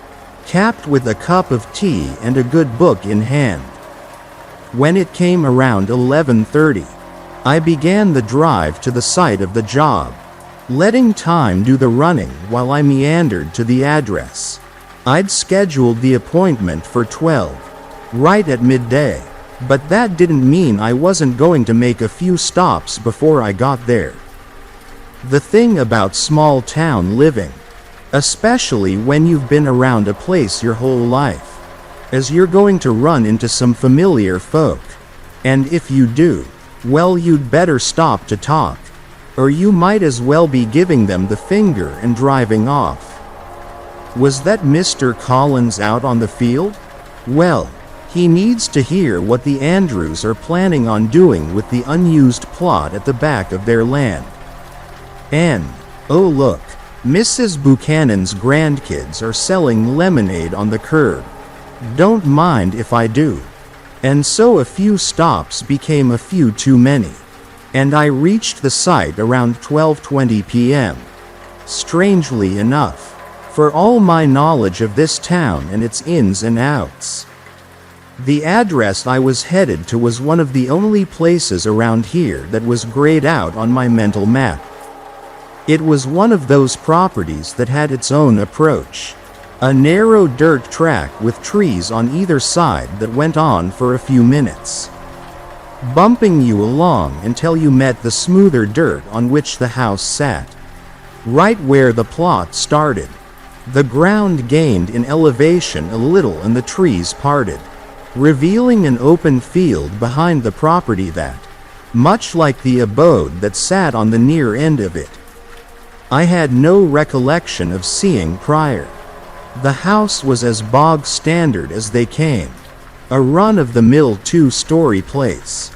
capped with a cup of tea and a good book in hand. When it came around 11:30, I began the drive to the site of the job, letting time do the running while I meandered to the address. I'd scheduled the appointment for 12, right at midday, but that didn't mean I wasn't going to make a few stops before I got there. The thing about small town living, especially when you've been around a place your whole life, is you're going to run into some familiar folk. And if you do, well, you'd better stop to talk, or you might as well be giving them the finger and driving off. Was that Mr. Collins out on the field? Well, he needs to hear what the Andrews are planning on doing with the unused plot at the back of their land. And, oh look, Mrs. Buchanan's grandkids are selling lemonade on the curb. Don't mind if I do. And so a few stops became a few too many, and I reached the site around 12:20 p.m. Strangely enough, for all my knowledge of this town and its ins and outs, the address I was headed to was one of the only places around here that was grayed out on my mental map. It was one of those properties that had its own approach. A narrow dirt track with trees on either side that went on for a few minutes, bumping you along until you met the smoother dirt on which the house sat. Right where the plot started, the ground gained in elevation a little and the trees parted, revealing an open field behind the property that, much like the abode that sat on the near end of it, I had no recollection of seeing prior. The house was as bog standard as they came, a run-of-the-mill two-story place,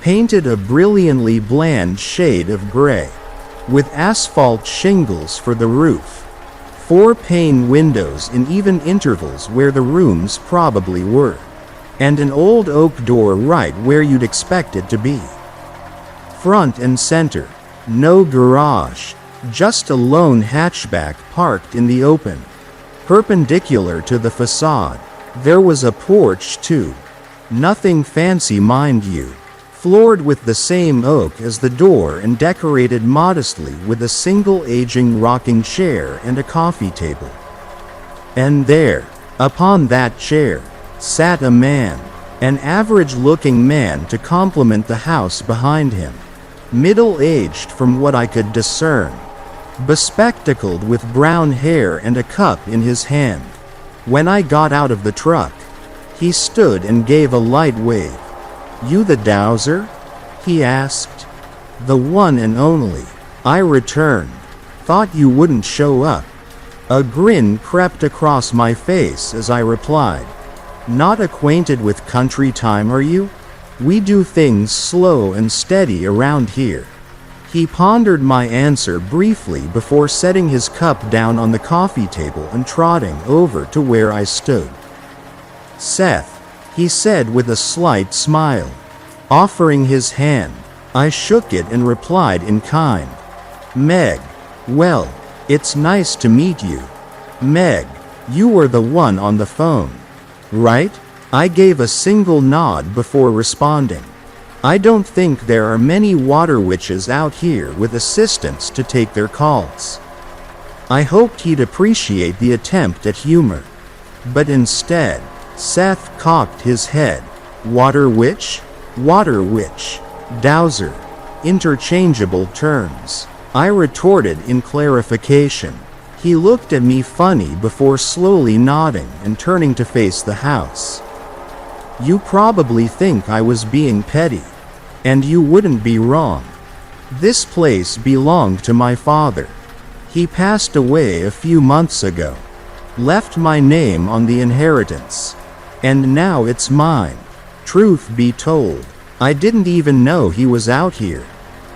painted a brilliantly bland shade of gray, with asphalt shingles for the roof, 4-pane windows in even intervals where the rooms probably were, and an old oak door right where you'd expect it to be. Front and center, no garage, just a lone hatchback parked in the open. Perpendicular to the facade, there was a porch too. Nothing fancy, mind you, floored with the same oak as the door and decorated modestly with a single aging rocking chair and a coffee table. And there, upon that chair, sat a man, an average-looking man to complement the house behind him, middle-aged from what I could discern, bespectacled with brown hair and a cup in his hand. When I got out of the truck, he stood and gave a light wave. "You the dowser?" he asked. "The one and only," I returned. "Thought you wouldn't show up." A grin crept across my face as I replied, "Not acquainted with country time, are you? We do things slow and steady around here." He pondered my answer briefly before setting his cup down on the coffee table and trotting over to where I stood. "Seth," he said with a slight smile, offering his hand. I shook it and replied in kind. "Meg, well, it's nice to meet you. Meg, you were the one on the phone, right?" I gave a single nod before responding. I don't think there are many water witches out here with assistants to take their calls. I hoped he'd appreciate the attempt at humor. But instead, Seth cocked his head. "Water witch? Water witch. Dowser. Interchangeable terms," I retorted in clarification. He looked at me funny before slowly nodding and turning to face the house. "You probably think I was being petty. And you wouldn't be wrong. This place belonged to my father. He passed away a few months ago. Left my name on the inheritance. And now it's mine. Truth be told, I didn't even know he was out here."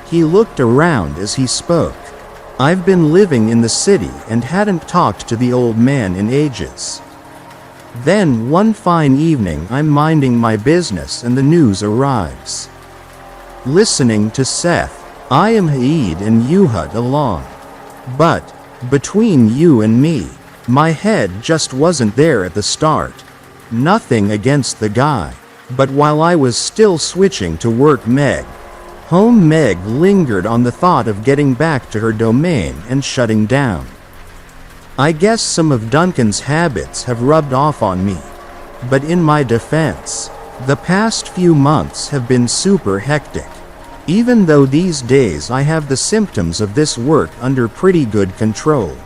He looked around as he spoke. "I've been living in the city and hadn't talked to the old man in ages. Then one fine evening I'm minding my business and the news arrives. Listening to Seth, I am Haid and Yuhud along. But, between you and me, my head just wasn't there at the start. Nothing against the guy. But while I was still switching to work Meg lingered on the thought of getting back to her domain and shutting down. I guess some of Duncan's habits have rubbed off on me. But in my defense, the past few months have been super hectic. Even though these days I have the symptoms of this work under pretty good control,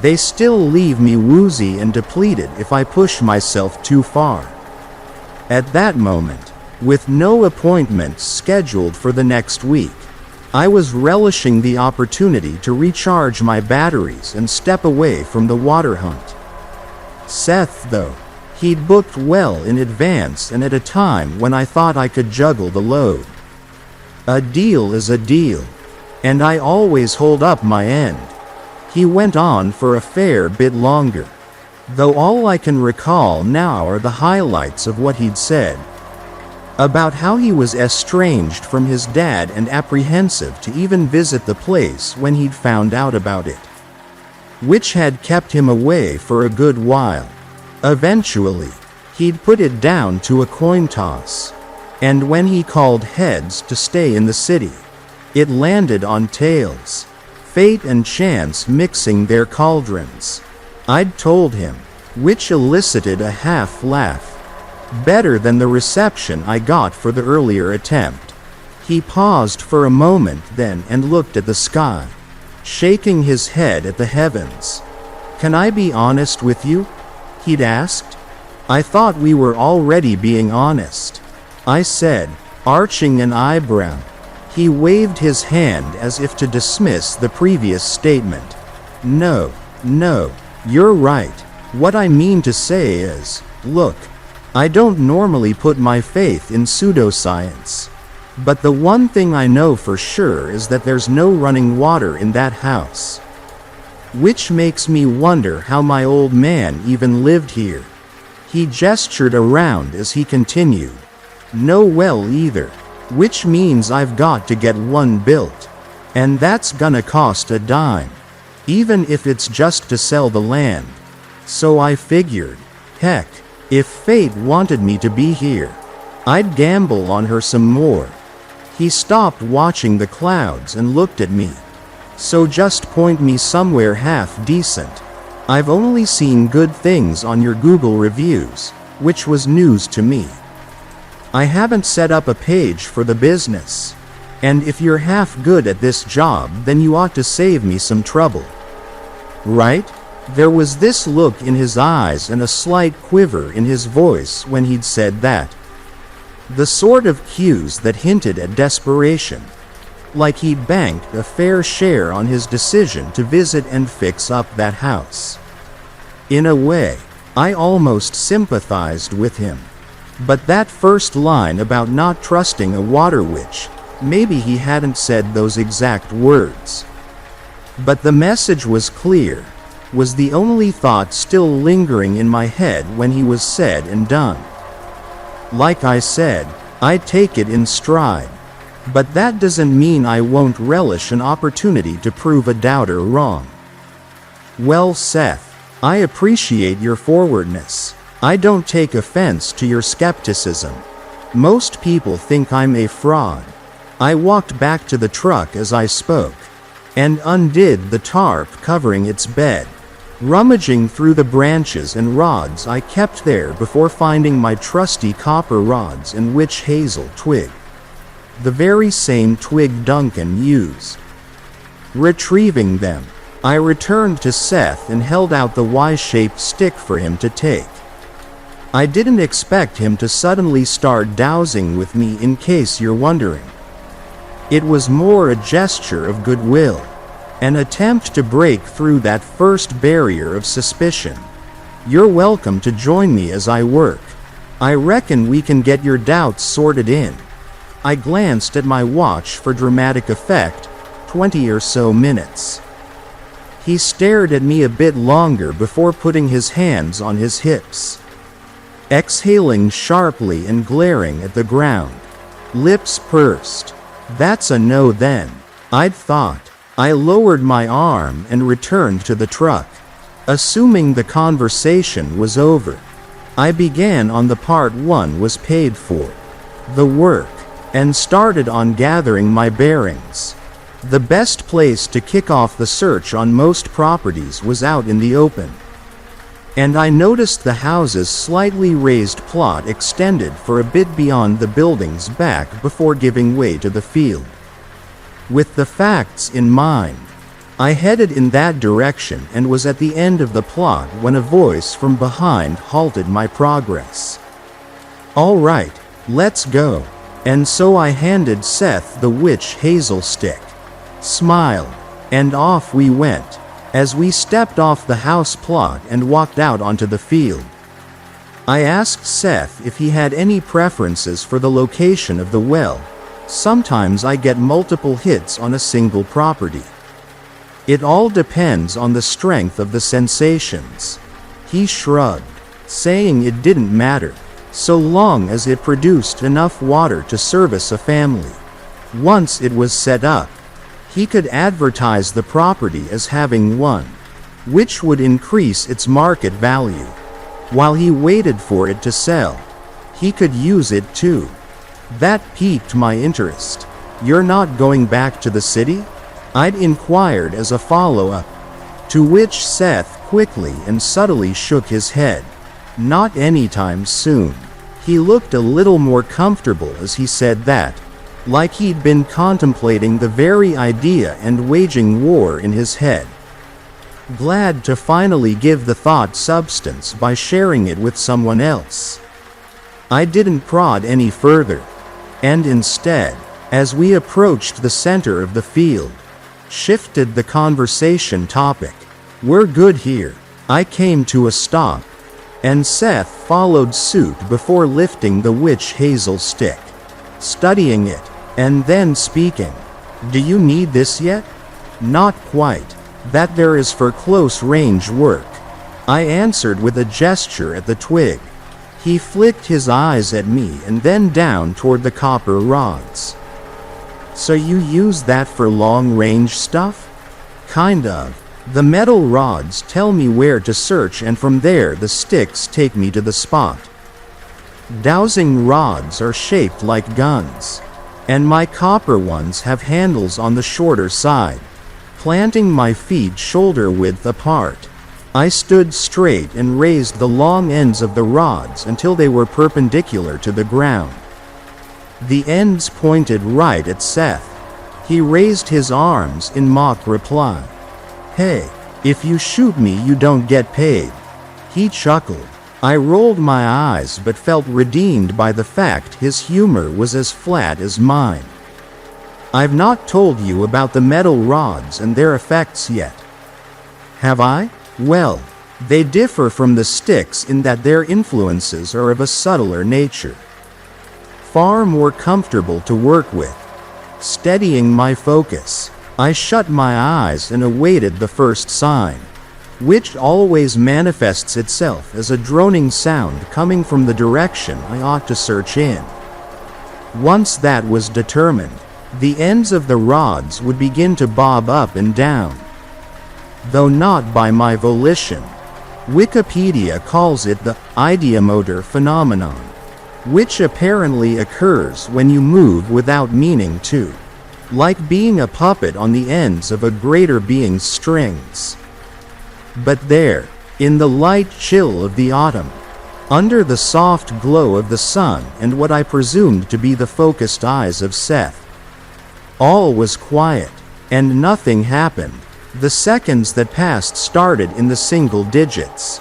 they still leave me woozy and depleted if I push myself too far. At that moment, with no appointments scheduled for the next week, I was relishing the opportunity to recharge my batteries and step away from the water hunt. Seth, though, he'd booked well in advance and at a time when I thought I could juggle the load. A deal is a deal, and I always hold up my end. He went on for a fair bit longer, though all I can recall now are the highlights of what he'd said. About how he was estranged from his dad and apprehensive to even visit the place when he'd found out about it, which had kept him away for a good while. Eventually, he'd put it down to a coin toss, and when he called heads to stay in the city, it landed on tails, fate and chance mixing their cauldrons. I'd told him, which elicited a half laugh. Better than the reception I got for the earlier attempt. He paused for a moment then and looked at the sky, shaking his head at the heavens. "Can I be honest with you?" he'd asked. "I thought we were already being honest," I said, arching an eyebrow. He waved his hand as if to dismiss the previous statement. No, you're right. What I mean to say is, look, I don't normally put my faith in pseudoscience. But the one thing I know for sure is that there's no running water in that house. Which makes me wonder how my old man even lived here. He gestured around as he continued. No well either, which means I've got to get one built. And that's gonna cost a dime, even if it's just to sell the land. So I figured, heck, if fate wanted me to be here, I'd gamble on her some more. He stopped watching the clouds and looked at me. So just point me somewhere half decent. I've only seen good things on your Google reviews, which was news to me. I haven't set up a page for the business. And if you're half good at this job, then you ought to save me some trouble. Right? There was this look in his eyes and a slight quiver in his voice when he'd said that. The sort of cues that hinted at desperation. Like he'd banked a fair share on his decision to visit and fix up that house. In a way, I almost sympathized with him. But that first line about not trusting a water witch, maybe he hadn't said those exact words. But the message was clear, was the only thought still lingering in my head when he was said and done. Like I said, I take it in stride. But that doesn't mean I won't relish an opportunity to prove a doubter wrong. Well, Seth, I appreciate your forwardness. I don't take offense to your skepticism. Most people think I'm a fraud. I walked back to the truck as I spoke, and undid the tarp covering its bed, rummaging through the branches and rods I kept there before finding my trusty copper rods and witch hazel twig. The very same twig Duncan used. Retrieving them, I returned to Seth and held out the Y-shaped stick for him to take. I didn't expect him to suddenly start dowsing with me, in case you're wondering. It was more a gesture of goodwill, an attempt to break through that first barrier of suspicion. You're welcome to join me as I work. I reckon we can get your doubts sorted in. I glanced at my watch for dramatic effect, 20 or so minutes. He stared at me a bit longer before putting his hands on his hips, exhaling sharply and glaring at the ground. Lips pursed. That's a no then, I'd thought. I lowered my arm and returned to the truck, assuming the conversation was over. I began on the part one was paid for, the work, and started on gathering my bearings. The best place to kick off the search on most properties was out in the open. And I noticed the house's slightly raised plot extended for a bit beyond the building's back before giving way to the field. With the facts in mind, I headed in that direction and was at the end of the plot when a voice from behind halted my progress. All right, let's go. And so I handed Seth the witch hazel stick, smiled, and off we went, as we stepped off the house plot and walked out onto the field. I asked Seth if he had any preferences for the location of the well. Sometimes I get multiple hits on a single property. It all depends on the strength of the sensations. He shrugged, saying it didn't matter, so long as it produced enough water to service a family. Once it was set up, he could advertise the property as having one, which would increase its market value. While he waited for it to sell, he could use it too. That piqued my interest. You're not going back to the city? I'd inquired as a follow-up, to which Seth quickly and subtly shook his head. Not anytime soon. He looked a little more comfortable as he said that, like he'd been contemplating the very idea and waging war in his head. Glad to finally give the thought substance by sharing it with someone else. I didn't prod any further, and instead, as we approached the center of the field, shifted the conversation topic. We're good here. I came to a stop, and Seth followed suit before lifting the witch hazel stick, studying it, and then speaking. Do you need this yet? Not quite. That there is for close-range work, I answered with a gesture at the twig. He flicked his eyes at me and then down toward the copper rods. So you use that for long-range stuff? Kind of. The metal rods tell me where to search, and from there the sticks take me to the spot. Dowsing rods are shaped like guns, and my copper ones have handles on the shorter side, planting my feet shoulder-width apart. I stood straight and raised the long ends of the rods until they were perpendicular to the ground. The ends pointed right at Seth. He raised his arms in mock reply. "Hey, if you shoot me you don't get paid." He chuckled. I rolled my eyes but felt redeemed by the fact his humor was as flat as mine. "I've not told you about the metal rods and their effects yet. Have I? Well, they differ from the sticks in that their influences are of a subtler nature. Far more comfortable to work with. Steadying my focus, I shut my eyes and awaited the first sign, which always manifests itself as a droning sound coming from the direction I ought to search in. Once that was determined, the ends of the rods would begin to bob up and down. Though not by my volition. Wikipedia calls it the ideomotor phenomenon, which apparently occurs when you move without meaning to, like being a puppet on the ends of a greater being's strings. But there, in the light chill of the autumn, under the soft glow of the sun and what I presumed to be the focused eyes of Seth, all was quiet, and nothing happened. The seconds that passed started in the single digits,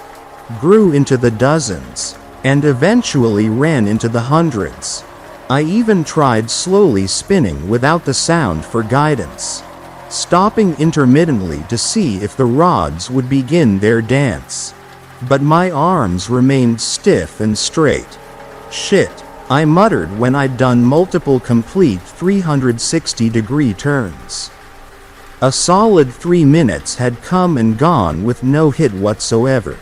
grew into the dozens, and eventually ran into the hundreds. I even tried slowly spinning without the sound for guidance, stopping intermittently to see if the rods would begin their dance. But my arms remained stiff and straight. "Shit," I muttered when I'd done multiple complete 360-degree turns. A solid 3 minutes had come and gone with no hit whatsoever.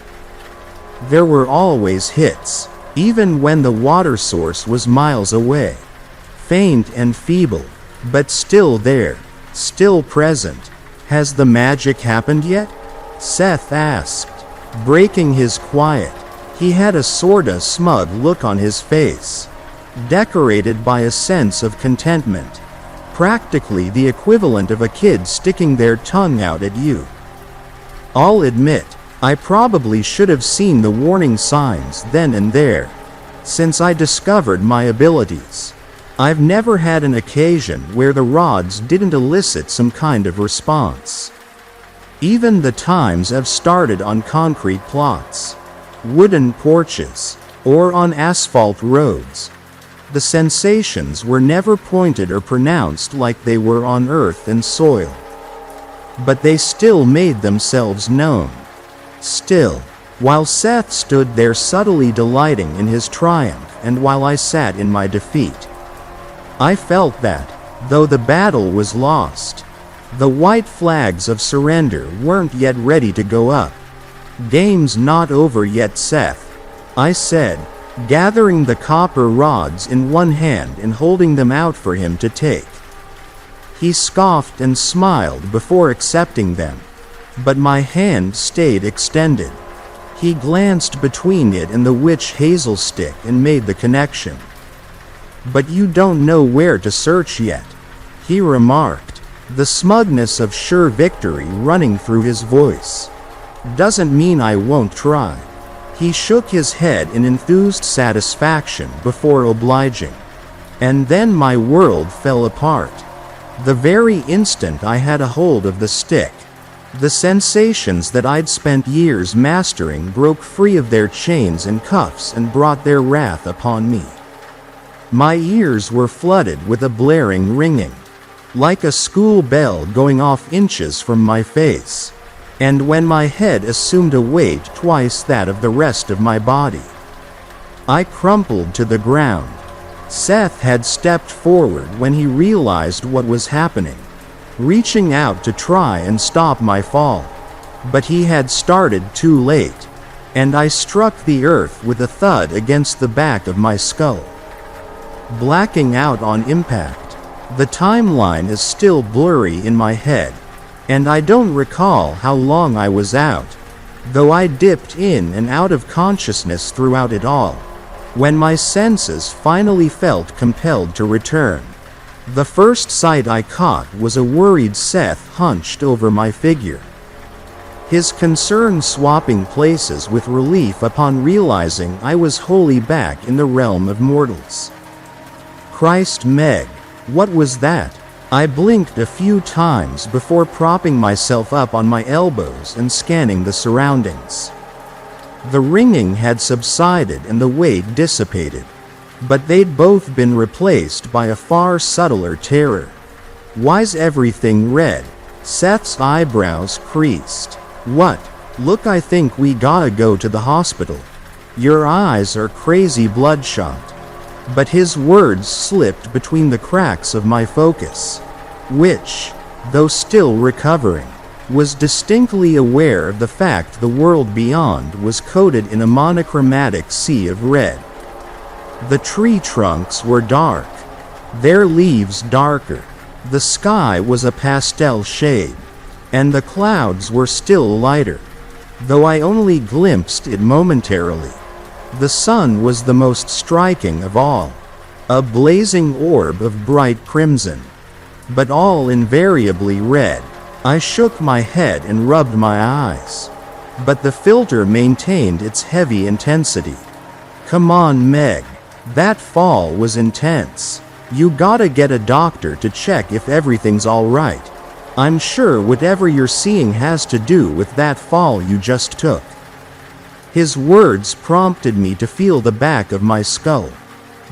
There were always hits, even when the water source was miles away. Faint and feeble, but still there, still present. "Has the magic happened yet?" Seth asked, breaking his quiet. He had a sorta smug look on his face, decorated by a sense of contentment. Practically the equivalent of a kid sticking their tongue out at you. I'll admit, I probably should have seen the warning signs then and there, since I discovered my abilities. I've never had an occasion where the rods didn't elicit some kind of response. Even the times I've started on concrete plots, wooden porches, or on asphalt roads, the sensations were never pointed or pronounced like they were on earth and soil. But they still made themselves known. Still, while Seth stood there subtly delighting in his triumph and while I sat in my defeat, I felt that, though the battle was lost, the white flags of surrender weren't yet ready to go up. "Game's not over yet, Seth," I said, gathering the copper rods in one hand and holding them out for him to take. He scoffed and smiled before accepting them, but my hand stayed extended. He glanced between it and the witch hazel stick and made the connection. "But you don't know where to search yet," he remarked, the smugness of sure victory running through his voice. "Doesn't mean I won't try." He shook his head in enthused satisfaction before obliging. And then my world fell apart. The very instant I had a hold of the stick, the sensations that I'd spent years mastering broke free of their chains and cuffs and brought their wrath upon me. My ears were flooded with a blaring ringing, like a school bell going off inches from my face. And when my head assumed a weight twice that of the rest of my body, I crumpled to the ground. Seth had stepped forward when he realized what was happening, reaching out to try and stop my fall. But he had started too late, and I struck the earth with a thud against the back of my skull, blacking out on impact. The timeline is still blurry in my head, and I don't recall how long I was out, though I dipped in and out of consciousness throughout it all. When my senses finally felt compelled to return, the first sight I caught was a worried Seth hunched over my figure. his concern swapping places with relief upon realizing I was wholly back in the realm of mortals. Christ, Meg, what was that? I blinked a few times before propping myself up on my elbows and scanning the surroundings. The ringing had subsided and the weight dissipated, but they'd both been replaced by a far subtler terror. Why's everything red? Seth's eyebrows creased. What? Look, I think we gotta go to the hospital. Your eyes are crazy bloodshot. But his words slipped between the cracks of my focus, which, though still recovering, was distinctly aware of the fact the world beyond was coated in a monochromatic sea of red. The tree trunks were dark, their leaves darker, the sky was a pastel shade, and the clouds were still lighter, though I only glimpsed it momentarily. The sun was the most striking of all, a blazing orb of bright crimson, but all invariably red. I shook my head and rubbed my eyes, but the filter maintained its heavy intensity. Come on, Meg, that fall was intense. You gotta get a doctor to check if everything's alright. I'm sure whatever you're seeing has to do with that fall you just took. His words prompted me to feel the back of my skull,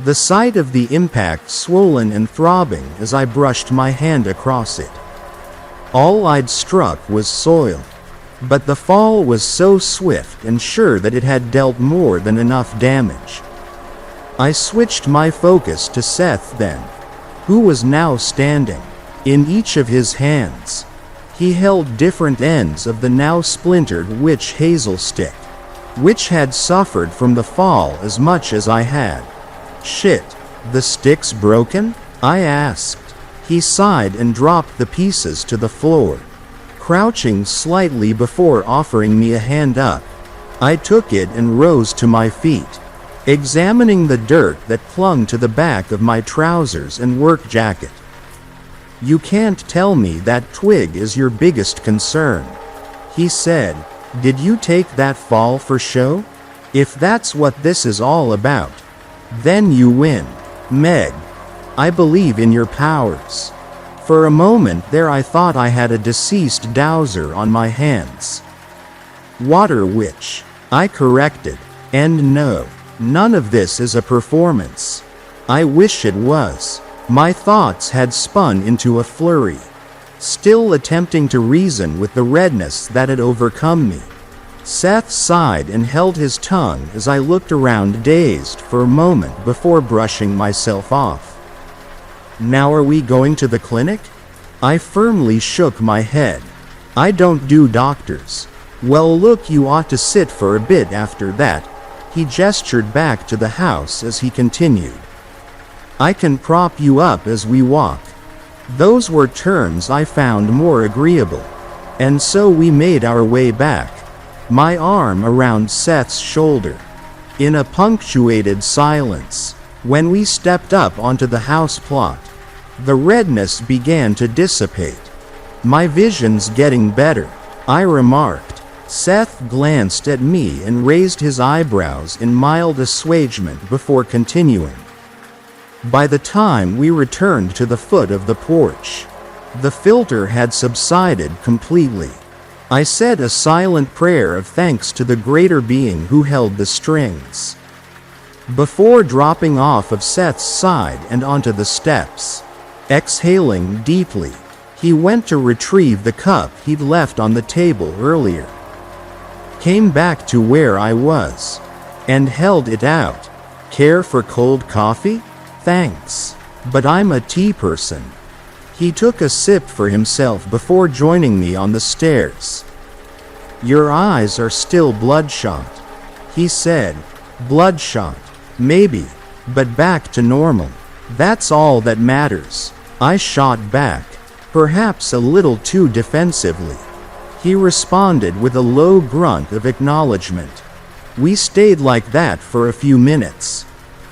the site of the impact swollen and throbbing as I brushed my hand across it. All I'd struck was soil, but the fall was so swift and sure that it had dealt more than enough damage. I switched my focus to Seth then, who was now standing. In each of his hands, he held different ends of the now splintered witch hazel stick, which had suffered from the fall as much as I had. Shit, the stick's broken? I asked. He sighed and dropped the pieces to the floor, crouching slightly before offering me a hand up. I took it and rose to my feet, examining the dirt that clung to the back of my trousers and work jacket. You can't tell me that twig is your biggest concern, he said. Did you take that fall for show? If that's what this is all about, then you win. Meg, I believe in your powers. For a moment there I thought I had a deceased dowser on my hands. Water witch, I corrected. And no, none of this is a performance. I wish it was. My thoughts had spun into a flurry, still attempting to reason with the redness that had overcome me. Seth sighed and held his tongue as I looked around dazed for a moment before brushing myself off. Now are we going to the clinic? I firmly shook my head. I don't do doctors. Well, look, you ought to sit for a bit after that. He gestured back to the house as he continued. I can prop you up as we walk. Those were terms I found more agreeable, and so we made our way back, my arm around Seth's shoulder, in a punctuated silence. When we stepped up onto the house plot, the redness began to dissipate. My vision's getting better, I remarked. Seth glanced at me and raised his eyebrows in mild assuagement before continuing. By the time we returned to the foot of the porch, the filter had subsided completely. I said a silent prayer of thanks to the greater being who held the strings, before dropping off of Seth's side and onto the steps. Exhaling deeply, he went to retrieve the cup he'd left on the table earlier, came back to where I was, and held it out. Care for cold coffee? Thanks, but I'm a tea person. He took a sip for himself before joining me on the stairs. Your eyes are still bloodshot, he said. Bloodshot, maybe, but back to normal. That's all that matters. I shot back, perhaps a little too defensively. He responded with a low grunt of acknowledgement. We stayed like that for a few minutes,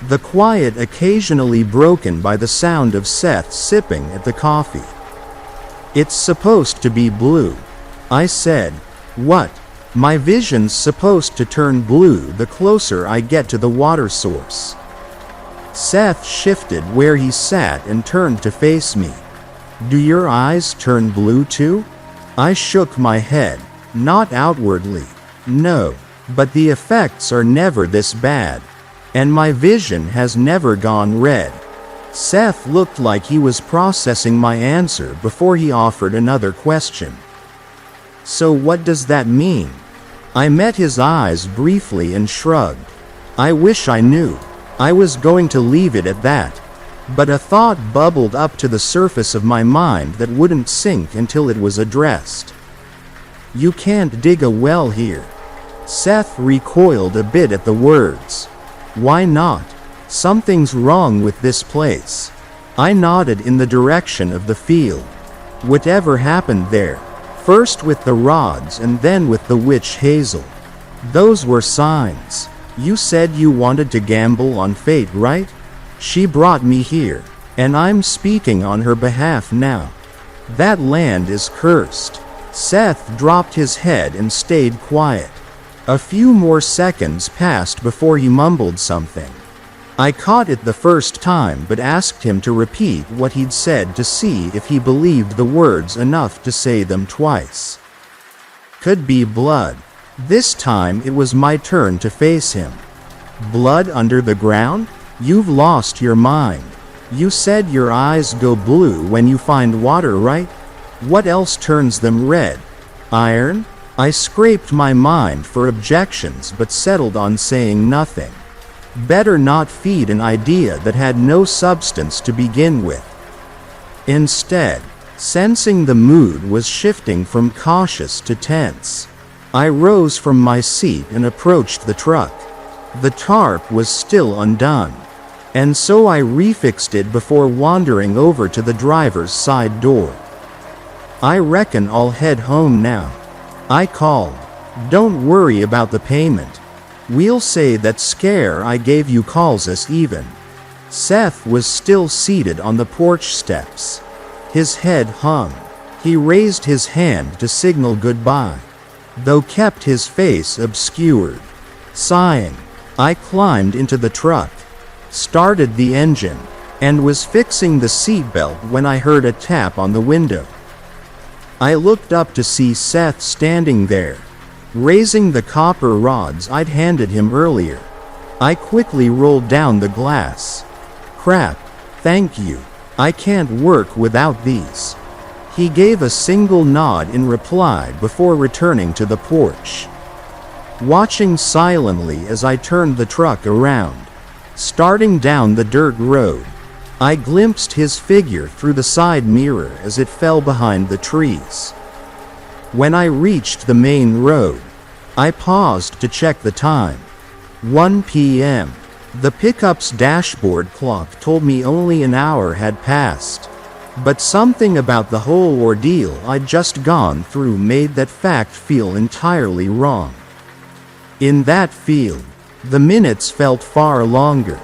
the quiet occasionally broken by the sound of Seth sipping at the coffee. It's supposed to be blue, I said. What? My vision's supposed to turn blue the closer I get to the water source. Seth shifted where he sat and turned to face me. Do your eyes turn blue too? I shook my head. Not outwardly. No. But the effects are never this bad. And my vision has never gone red. Seth looked like he was processing my answer before he offered another question. So what does that mean? I met his eyes briefly and shrugged. I wish I knew. I was going to leave it at that. But a thought bubbled up to the surface of my mind that wouldn't sink until it was addressed. You can't dig a well here. Seth recoiled a bit at the words. Why not? Something's wrong with this place. I nodded in the direction of the field. Whatever happened there, first with the rods and then with the witch Hazel. Those were signs. You said you wanted to gamble on fate, right? She brought me here, and I'm speaking on her behalf now. That land is cursed. Seth dropped his head and stayed quiet. A few more seconds passed before he mumbled something. I caught it the first time but asked him to repeat what he'd said to see if he believed the words enough to say them twice. Could be blood. This time it was my turn to face him. Blood under the ground? You've lost your mind. You said your eyes go blue when you find water, right? What else turns them red? Iron? I scraped my mind for objections but settled on saying nothing. Better not feed an idea that had no substance to begin with. Instead, sensing the mood was shifting from cautious to tense, I rose from my seat and approached the truck. The tarp was still undone, and so I refixed it before wandering over to the driver's side door. I reckon I'll head home now. I called. Don't worry about the payment. We'll say that scare I gave you calls us even. Seth was still seated on the porch steps. His head hung. He raised his hand to signal goodbye, though kept his face obscured. Sighing, I climbed into the truck, started the engine, and was fixing the seatbelt when I heard a tap on the window. I looked up to see Seth standing there, raising the copper rods I'd handed him earlier. I quickly rolled down the glass. Crap, thank you. I can't work without these. He gave a single nod in reply before returning to the porch. Watching silently as I turned the truck around, starting down the dirt road, I glimpsed his figure through the side mirror as it fell behind the trees. When I reached the main road, I paused to check the time. 1 p.m. The pickup's dashboard clock told me only an hour had passed. But something about the whole ordeal I'd just gone through made that fact feel entirely wrong. In that field, the minutes felt far longer,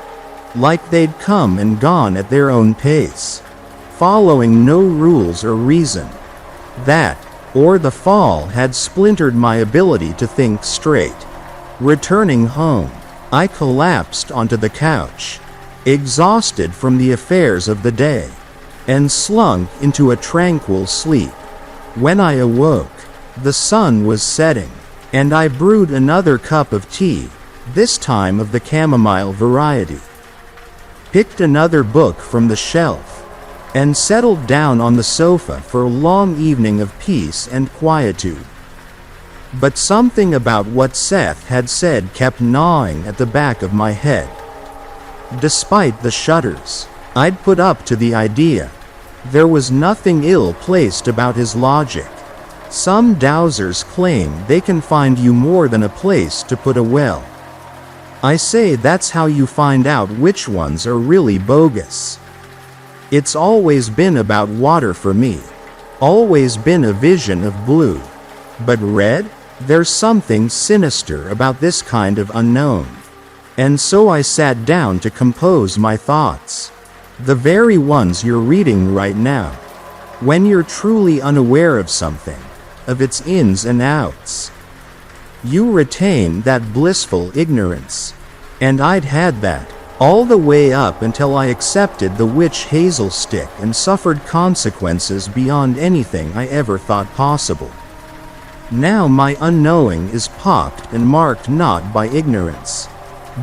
like they'd come and gone at their own pace, following no rules or reason. That, or the fall, had splintered my ability to think straight. Returning home, I collapsed onto the couch, exhausted from the affairs of the day, and slunk into a tranquil sleep. When I awoke, the sun was setting, and I brewed another cup of tea, this time of the chamomile variety. Picked another book from the shelf, and settled down on the sofa for a long evening of peace and quietude. But something about what Seth had said kept gnawing at the back of my head. Despite the shudders I'd put up to the idea, there was nothing ill-placed about his logic. Some dowsers claim they can find you more than a place to put a well. I say that's how you find out which ones are really bogus. It's always been about water for me. Always been a vision of blue. But red? There's something sinister about this kind of unknown. And so I sat down to compose my thoughts. The very ones you're reading right now. When you're truly unaware of something, of its ins and outs. You retain that blissful ignorance. And I'd had that, all the way up until I accepted the witch hazel stick and suffered consequences beyond anything I ever thought possible. Now my unknowing is pocked and marked not by ignorance,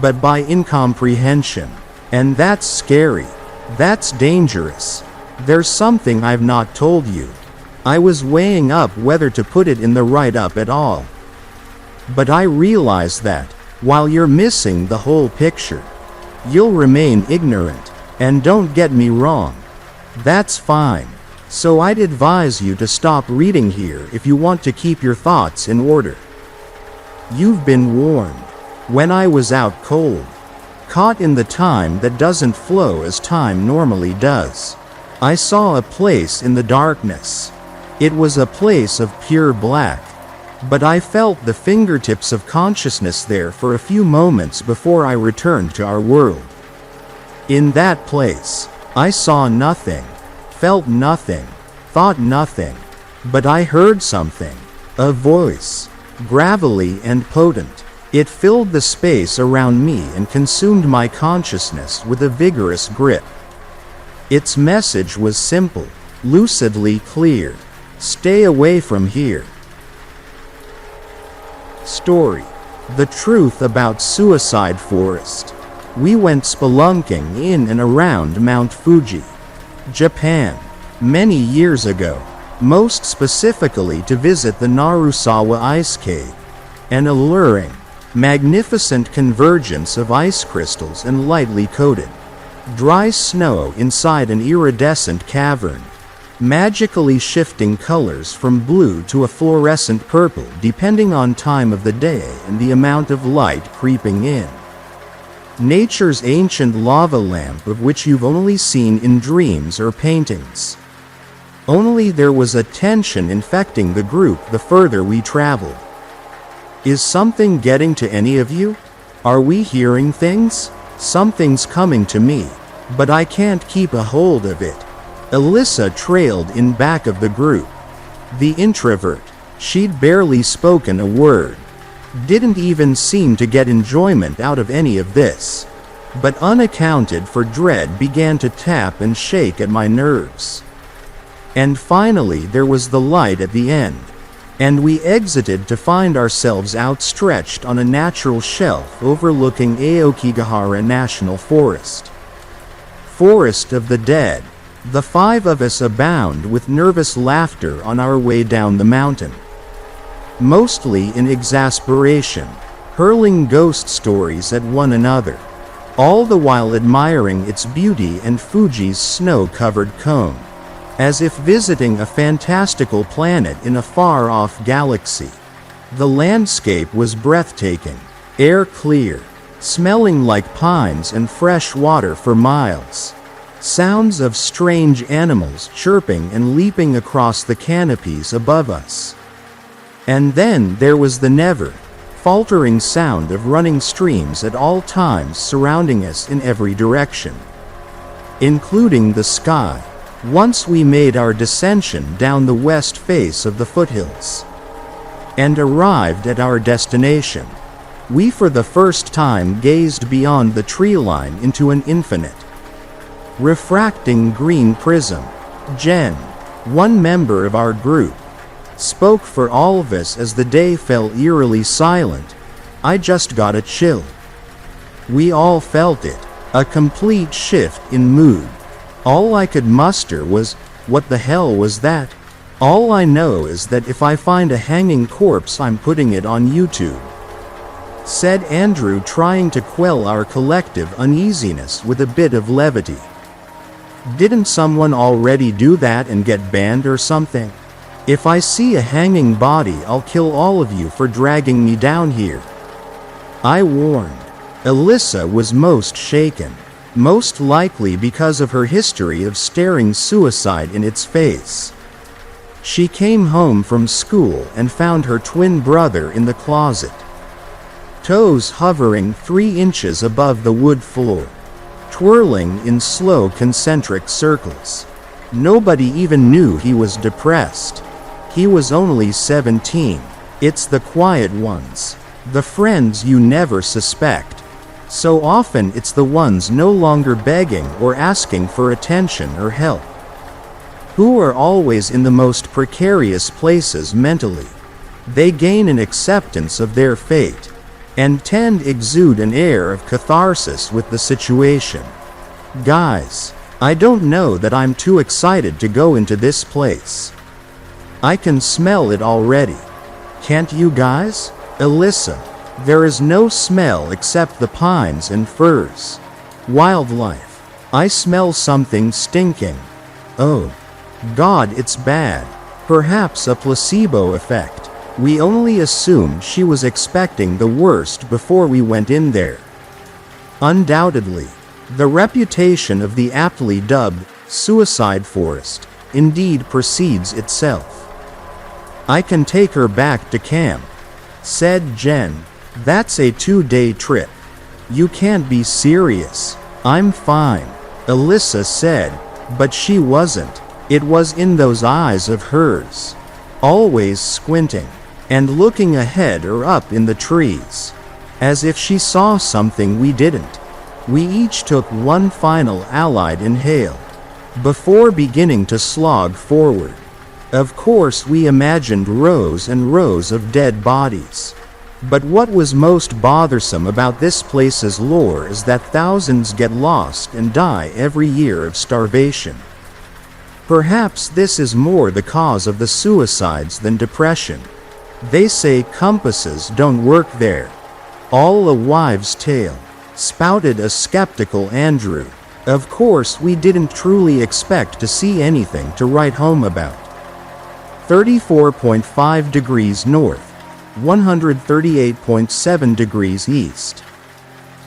but by incomprehension. And that's scary. That's dangerous. There's something I've not told you. I was weighing up whether to put it in the write-up at all. But I realize that, while you're missing the whole picture, you'll remain ignorant. And don't get me wrong, that's fine. So I'd advise you to stop reading here if you want to keep your thoughts in order. You've been warned. When I was out cold, caught in the time that doesn't flow as time normally does, I saw a place in the darkness. It was a place of pure black, but I felt the fingertips of consciousness there for a few moments before I returned to our world. In that place, I saw nothing, felt nothing, thought nothing, but I heard something, a voice, gravelly and potent. It filled the space around me and consumed my consciousness with a vigorous grip. Its message was simple, lucidly clear. Stay away from here. Story: The truth about Suicide Forest. We went spelunking in and around Mount Fuji, Japan, many years ago, most specifically to visit the Narusawa Ice Cave, an alluring, magnificent convergence of ice crystals and lightly coated, dry snow inside an iridescent cavern, magically shifting colors from blue to a fluorescent purple depending on time of the day and the amount of light creeping in. Nature's ancient lava lamp of which you've only seen in dreams or paintings. Only there was a tension infecting the group the further we traveled. Is something getting to any of you? Are we hearing things? Something's coming to me, but I can't keep a hold of it. Alyssa trailed in back of the group. The introvert, she'd barely spoken a word. Didn't even seem to get enjoyment out of any of this. But unaccounted for dread began to tap and shake at my nerves. And finally there was the light at the end. And we exited to find ourselves outstretched on a natural shelf overlooking Aokigahara National Forest. Forest of the Dead. The five of us abound with nervous laughter on our way down the mountain. Mostly in exasperation, hurling ghost stories at one another, all the while admiring its beauty and Fuji's snow-covered cone, as if visiting a fantastical planet in a far-off galaxy. The landscape was breathtaking, air clear, smelling like pines and fresh water for miles. Sounds of strange animals chirping and leaping across the canopies above us. And then there was the never faltering sound of running streams at all times surrounding us in every direction, including the sky, once we made our descension down the west face of the foothills and arrived at our destination. We for the first time gazed beyond the tree line into an infinite, refracting green prism. Jen, one member of our group, spoke for all of us as the day fell eerily silent. I just got a chill. We all felt it, a complete shift in mood. All I could muster was, what the hell was that? All I know is that if I find a hanging corpse I'm putting it on YouTube, said Andrew, trying to quell our collective uneasiness with a bit of levity. Didn't someone already do that and get banned or something? If I see a hanging body I'll kill all of you for dragging me down here, I warned. Alyssa was most shaken, most likely because of her history of staring suicide in its face. She came home from school and found her twin brother in the closet, toes hovering 3 inches above the wood floor, twirling in slow concentric circles. Nobody even knew he was depressed. He was only 17. It's the quiet ones. The friends you never suspect. So often it's the ones no longer begging or asking for attention or help. Who are always in the most precarious places mentally. They gain an acceptance of their fate, and tend to exude an air of catharsis with the situation. Guys, I don't know that I'm too excited to go into this place. I can smell it already. Can't you guys? Alyssa, there is no smell except the pines and firs. Wildlife. I smell something stinking. Oh, God, it's bad. Perhaps a placebo effect. We only assumed she was expecting the worst before we went in there. Undoubtedly, the reputation of the aptly dubbed suicide forest indeed precedes itself. I can take her back to camp, said Jen. That's a 2-day trip. You can't be serious. I'm fine, Alyssa said, but she wasn't. It was in those eyes of hers, always squinting, and looking ahead or up in the trees, as if she saw something we didn't. We each took one final allied inhale, before beginning to slog forward. Of course we imagined rows and rows of dead bodies. But what was most bothersome about this place's lore is that thousands get lost and die every year of starvation. Perhaps this is more the cause of the suicides than depression. They say compasses don't work there. All a wives' tale, spouted a skeptical Andrew. Of course we didn't truly expect to see anything to write home about. 34.5 degrees north, 138.7 degrees east.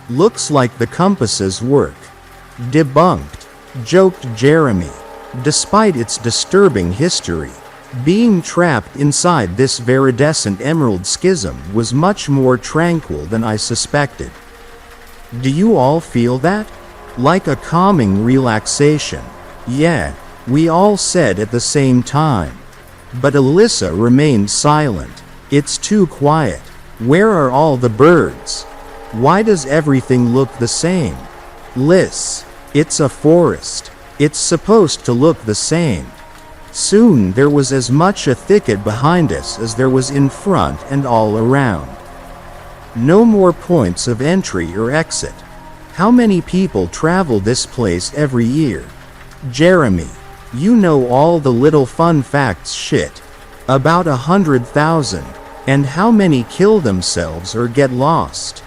Looks like the compasses work. Debunked, joked Jeremy. Despite its disturbing history, being trapped inside this viridescent emerald schism was much more tranquil than I suspected. Do you all feel that? Like a calming relaxation. Yeah, we all said at the same time. But Alyssa remained silent. It's too quiet. Where are all the birds? Why does everything look the same? Liz, it's a forest. It's supposed to look the same. Soon there was as much a thicket behind us as there was in front and all around. No more points of entry or exit. How many people travel this place every year? Jeremy, you know all the little fun facts shit. About 100,000. And how many kill themselves or get lost?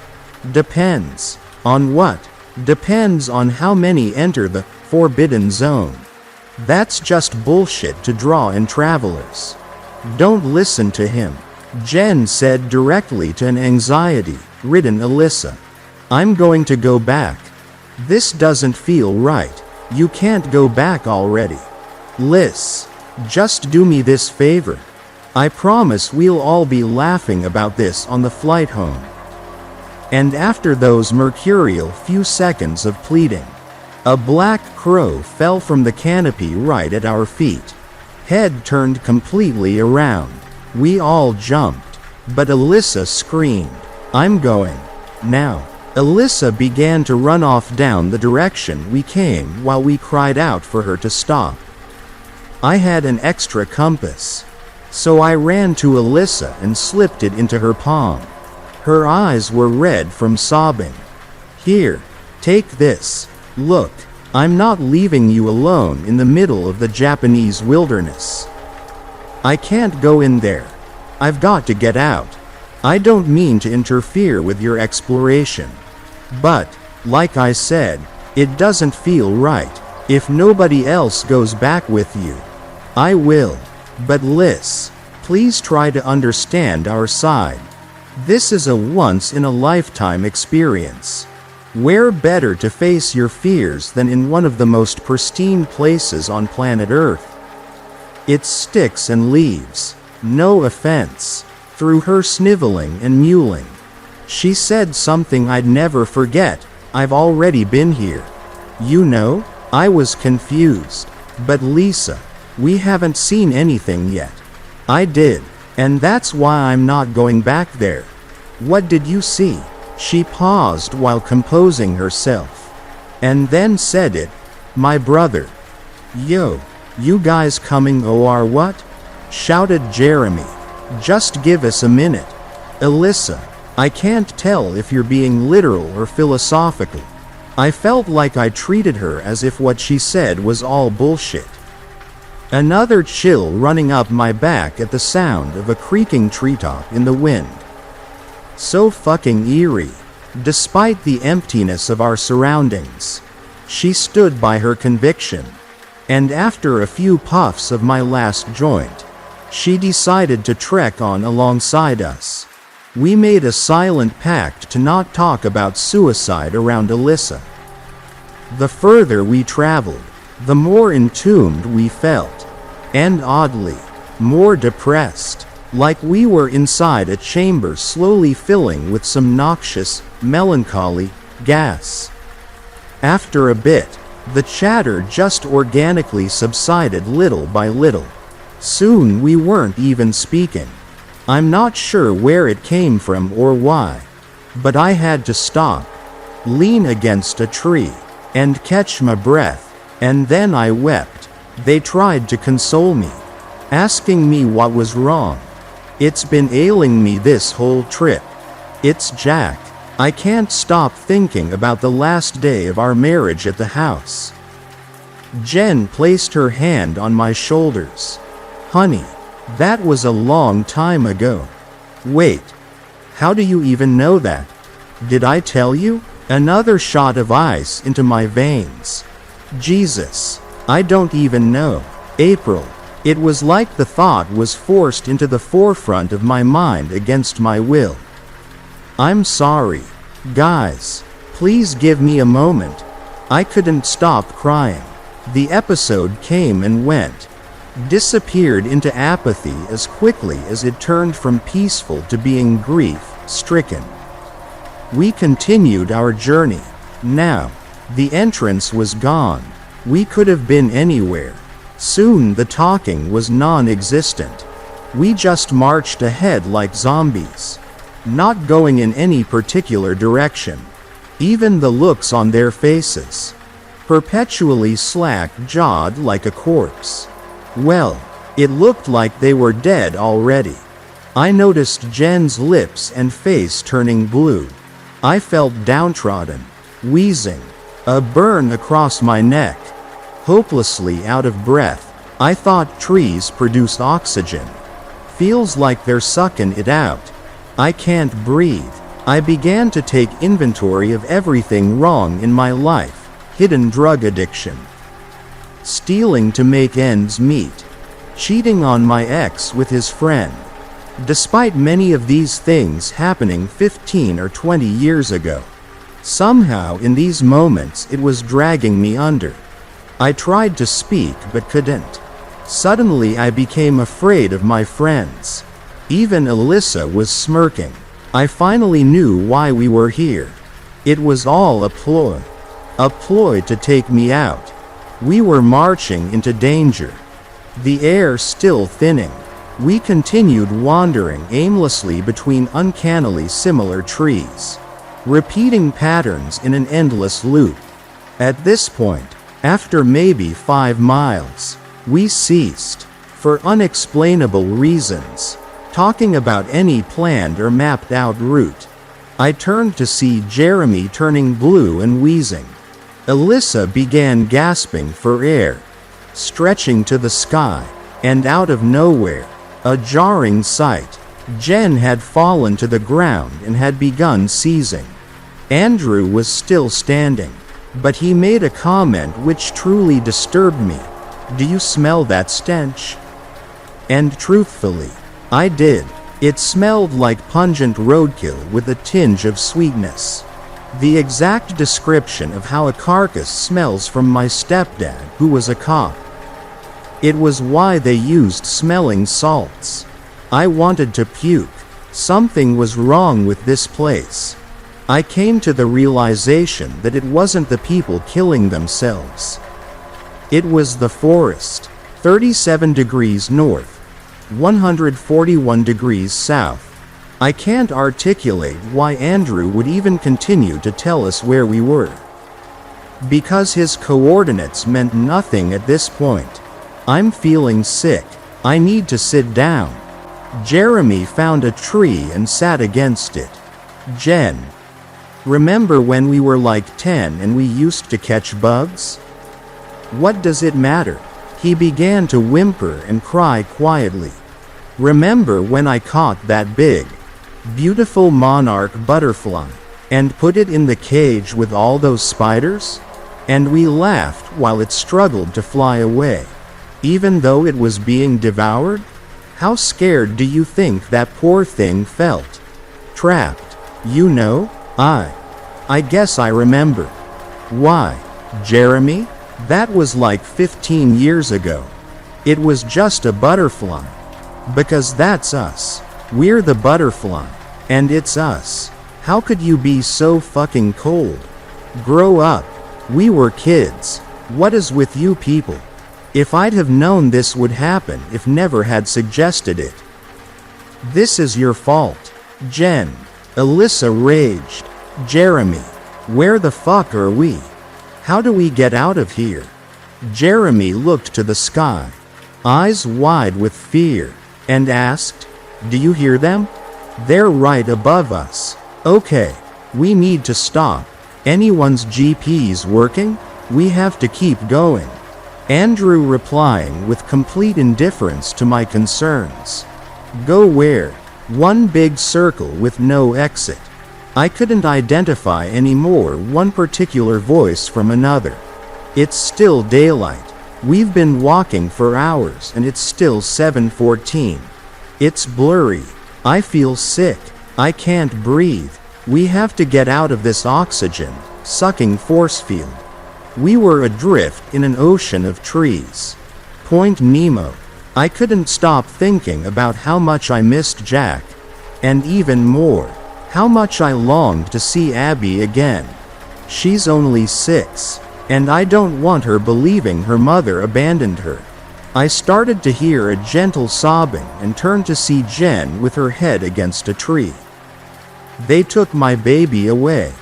Depends. On what? Depends on how many enter the forbidden zone. That's just bullshit to draw in travelers. Don't listen to him, Jen said directly to an anxiety-ridden Alyssa. I'm going to go back. This doesn't feel right. You can't go back already. Liz, just do me this favor. I promise we'll all be laughing about this on the flight home. And after those mercurial few seconds of pleading, a black crow fell from the canopy right at our feet. Head turned completely around. We all jumped, but Alyssa screamed, "I'm going now." Alyssa began to run off down the direction we came while we cried out for her to stop. I had an extra compass, so I ran to Alyssa and slipped it into her palm. Her eyes were red from sobbing. "Here, take this. Look, I'm not leaving you alone in the middle of the Japanese wilderness. I can't go in there. I've got to get out. I don't mean to interfere with your exploration. But, like I said, it doesn't feel right. If nobody else goes back with you, I will. But Liz, please try to understand our side. This is a once-in-a-lifetime experience. Where better to face your fears than in one of the most pristine places on planet Earth? It's sticks and leaves. No offense." Through her sniveling and mewling, she said something I'd never forget. "I've already been here. You know?" I was confused. "But Lisa, we haven't seen anything yet." I did, and that's why I'm not going back there. What did you see? She paused while composing herself, and then said it. My brother. Yo, you guys coming or what? Shouted Jeremy. Just give us a minute. Alyssa, I can't tell if you're being literal or philosophical. I felt like I treated her as if what she said was all bullshit. Another chill running up my back at the sound of a creaking treetop in the wind. So fucking eerie. Despite the emptiness of our surroundings, she stood by her conviction. And after a few puffs of my last joint, she decided to trek on alongside us. We made a silent pact to not talk about suicide around Alyssa. The further we traveled, the more entombed we felt, and oddly, more depressed, like we were inside a chamber slowly filling with some noxious, melancholy gas. After a bit, the chatter just organically subsided little by little. Soon we weren't even speaking. I'm not sure where it came from or why, but I had to stop, lean against a tree, and catch my breath, and then I wept. They tried to console me, asking me what was wrong. It's been ailing me this whole trip. It's Jack. I can't stop thinking about the last day of our marriage at the house. Jen placed her hand on my shoulders. Honey, that was a long time ago. Wait, how do you even know that? Did I tell you? Another shot of ice into my veins. Jesus, I don't even know. April. It was like the thought was forced into the forefront of my mind against my will. I'm sorry. Guys, please give me a moment. I couldn't stop crying. The episode came and went, disappeared into apathy as quickly as it turned from peaceful to being grief-stricken. We continued our journey. Now, the entrance was gone. We could have been anywhere. Soon the talking was non-existent. We just marched ahead like zombies, not going in any particular direction. Even the looks on their faces, perpetually slack-jawed like a corpse. Well, it looked like they were dead already. I noticed Jen's lips and face turning blue. I felt downtrodden, wheezing, a burn across my neck. Hopelessly out of breath. I thought trees produce oxygen. Feels like they're sucking it out. I can't breathe. I began to take inventory of everything wrong in my life. Hidden drug addiction, stealing to make ends meet, cheating on my ex with his friend. Despite many of these things happening 15 or 20 years ago, somehow in these moments it was dragging me under. I tried to speak but couldn't. Suddenly I became afraid of my friends. Even Alyssa was smirking. I finally knew why we were here. It was all a ploy. A ploy to take me out. We were marching into danger. The air still thinning. We continued wandering aimlessly between uncannily similar trees, repeating patterns in an endless loop. At this point, after maybe 5 miles, we ceased, for unexplainable reasons, talking about any planned or mapped out route. I turned to see Jeremy turning blue and wheezing. Alyssa began gasping for air, stretching to the sky, and out of nowhere, a jarring sight, Jen had fallen to the ground and had begun seizing. Andrew was still standing, but he made a comment which truly disturbed me. Do you smell that stench? And truthfully, I did. It smelled like pungent roadkill with a tinge of sweetness. The exact description of how a carcass smells from my stepdad, who was a cop. It was why they used smelling salts. I wanted to puke. Something was wrong with this place. I came to the realization that it wasn't the people killing themselves. It was the forest. 37 degrees north, 141 degrees south. I can't articulate why Andrew would even continue to tell us where we were. Because his coordinates meant nothing at this point. I'm feeling sick. I need to sit down. Jeremy found a tree and sat against it. Jen, remember when we were like 10 and we used to catch bugs? What does it matter? He began to whimper and cry quietly. Remember when I caught that big, beautiful monarch butterfly and put it in the cage with all those spiders? And we laughed while it struggled to fly away, even though it was being devoured? How scared do you think that poor thing felt? Trapped, you know? I guess I remember. Why, Jeremy? That was like 15 years ago. It was just a butterfly. Because that's us. We're the butterfly. And it's us. How could you be so fucking cold? Grow up. We were kids. What is with you people? If I'd have known this would happen if never had suggested it. This is your fault. Jen. Alyssa raged. Jeremy. Where the fuck are we? How do we get out of here? Jeremy looked to the sky, eyes wide with fear, and asked, Do you hear them? They're right above us. Okay, we need to stop. Anyone's GP's working? We have to keep going. Andrew replying with complete indifference to my concerns. Go where? One big circle with no exit. I couldn't identify anymore one particular voice from another. It's still daylight. We've been walking for hours and it's still 7:14. It's blurry. I feel sick. I can't breathe. We have to get out of this oxygen sucking force field. We were adrift in an ocean of trees. Point Nemo. I couldn't stop thinking about how much I missed Jack. And even more, how much I longed to see Abby again. She's only 6, and I don't want her believing her mother abandoned her. I started to hear a gentle sobbing and turned to see Jen with her head against a tree. They took my baby away.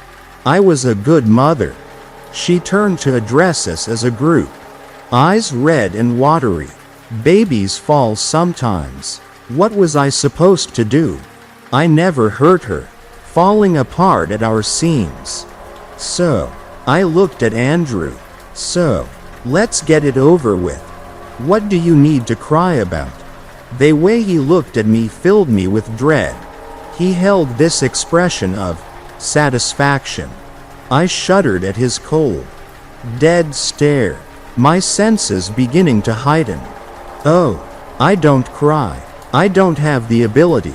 I was a good mother. She turned to address us as a group. Eyes red and watery. Babies fall sometimes. What was I supposed to do? I never hurt her. Falling apart at our seams. So, I looked at Andrew. So, let's get it over with. What do you need to cry about? The way he looked at me filled me with dread. He held this expression of satisfaction. I shuddered at his cold, dead stare, my senses beginning to heighten. Oh, I don't cry. I don't have the ability.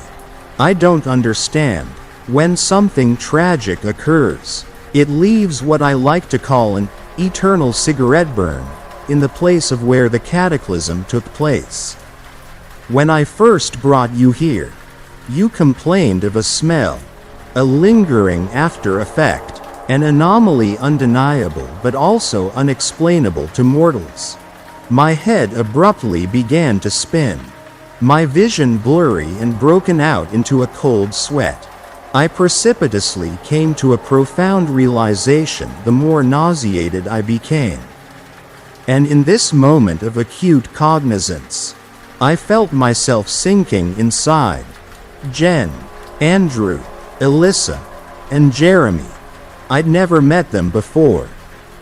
I don't understand. When something tragic occurs, it leaves what I like to call an eternal cigarette burn in the place of where the cataclysm took place. When I first brought you here, you complained of a smell, a lingering after effect, an anomaly undeniable but also unexplainable to mortals. My head abruptly began to spin, my vision blurry and broken out into a cold sweat. I precipitously came to a profound realization the more nauseated I became. And in this moment of acute cognizance, I felt myself sinking inside. Jen, Andrew, Alyssa, and Jeremy. I'd never met them before.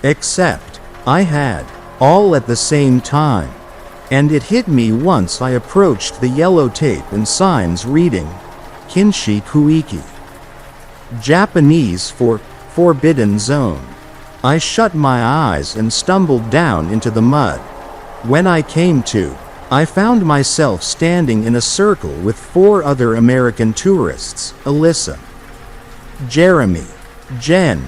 Except, I had, all at the same time. And it hit me once I approached the yellow tape and signs reading, Kinshi Kuiki. Japanese for Forbidden Zone. I shut my eyes and stumbled down into the mud. When I came to, I found myself standing in a circle with 4 other American tourists, Alyssa, Jeremy, Jen,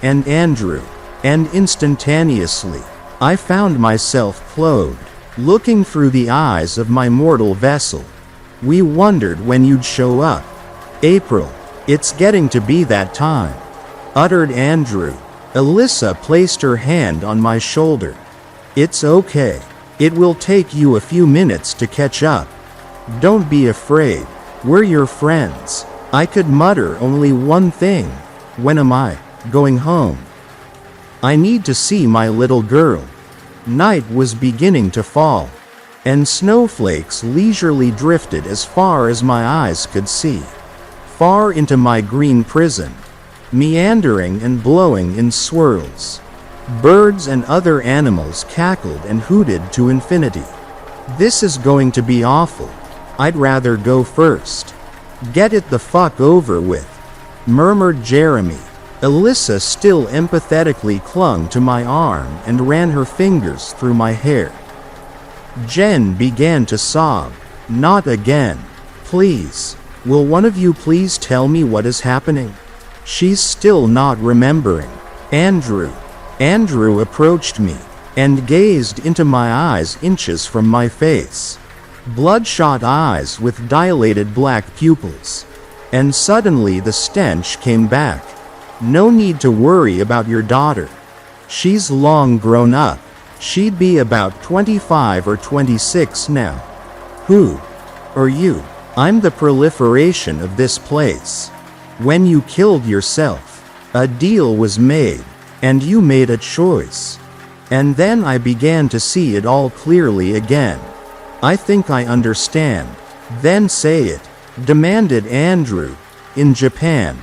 and Andrew, and instantaneously, I found myself clothed, looking through the eyes of my mortal vessel. We wondered when you'd show up. April, it's getting to be that time, uttered Andrew. Alyssa placed her hand on my shoulder. It's okay. It will take you a few minutes to catch up. Don't be afraid. We're your friends. I could mutter only one thing. When am I going home? I need to see my little girl. Night was beginning to fall, and snowflakes leisurely drifted as far as my eyes could see, far into my green prison, meandering and blowing in swirls. Birds and other animals cackled and hooted to infinity. This is going to be awful. I'd rather go first. Get it the fuck over with, murmured Jeremy. Alyssa still empathetically clung to my arm and ran her fingers through my hair. Jen began to sob. Not again. Please. Will one of you please tell me what is happening? She's still not remembering. Andrew approached me and gazed into my eyes inches from my face. Bloodshot eyes with dilated black pupils. And suddenly the stench came back. No need to worry about your daughter. She's long grown up. She'd be about 25 or 26 now. Who are you? I'm the proliferation of this place. When you killed yourself, a deal was made, and you made a choice. And then I began to see it all clearly again. I think I understand. Then say it, demanded Andrew. In Japan,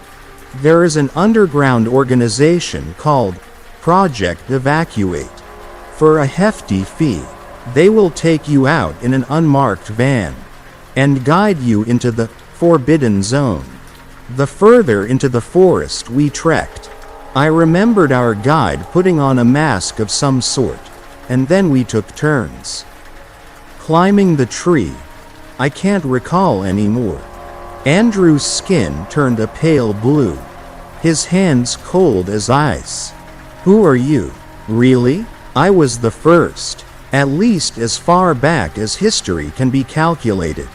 there is an underground organization called Project Evacuate. For a hefty fee, they will take you out in an unmarked van and guide you into the forbidden zone. The further into the forest we trekked, I remembered our guide putting on a mask of some sort, and then we took turns climbing the tree. I can't recall anymore. Andrew's skin turned a pale blue, his hands cold as ice. Who are you? Really? I was the first, at least as far back as history can be calculated.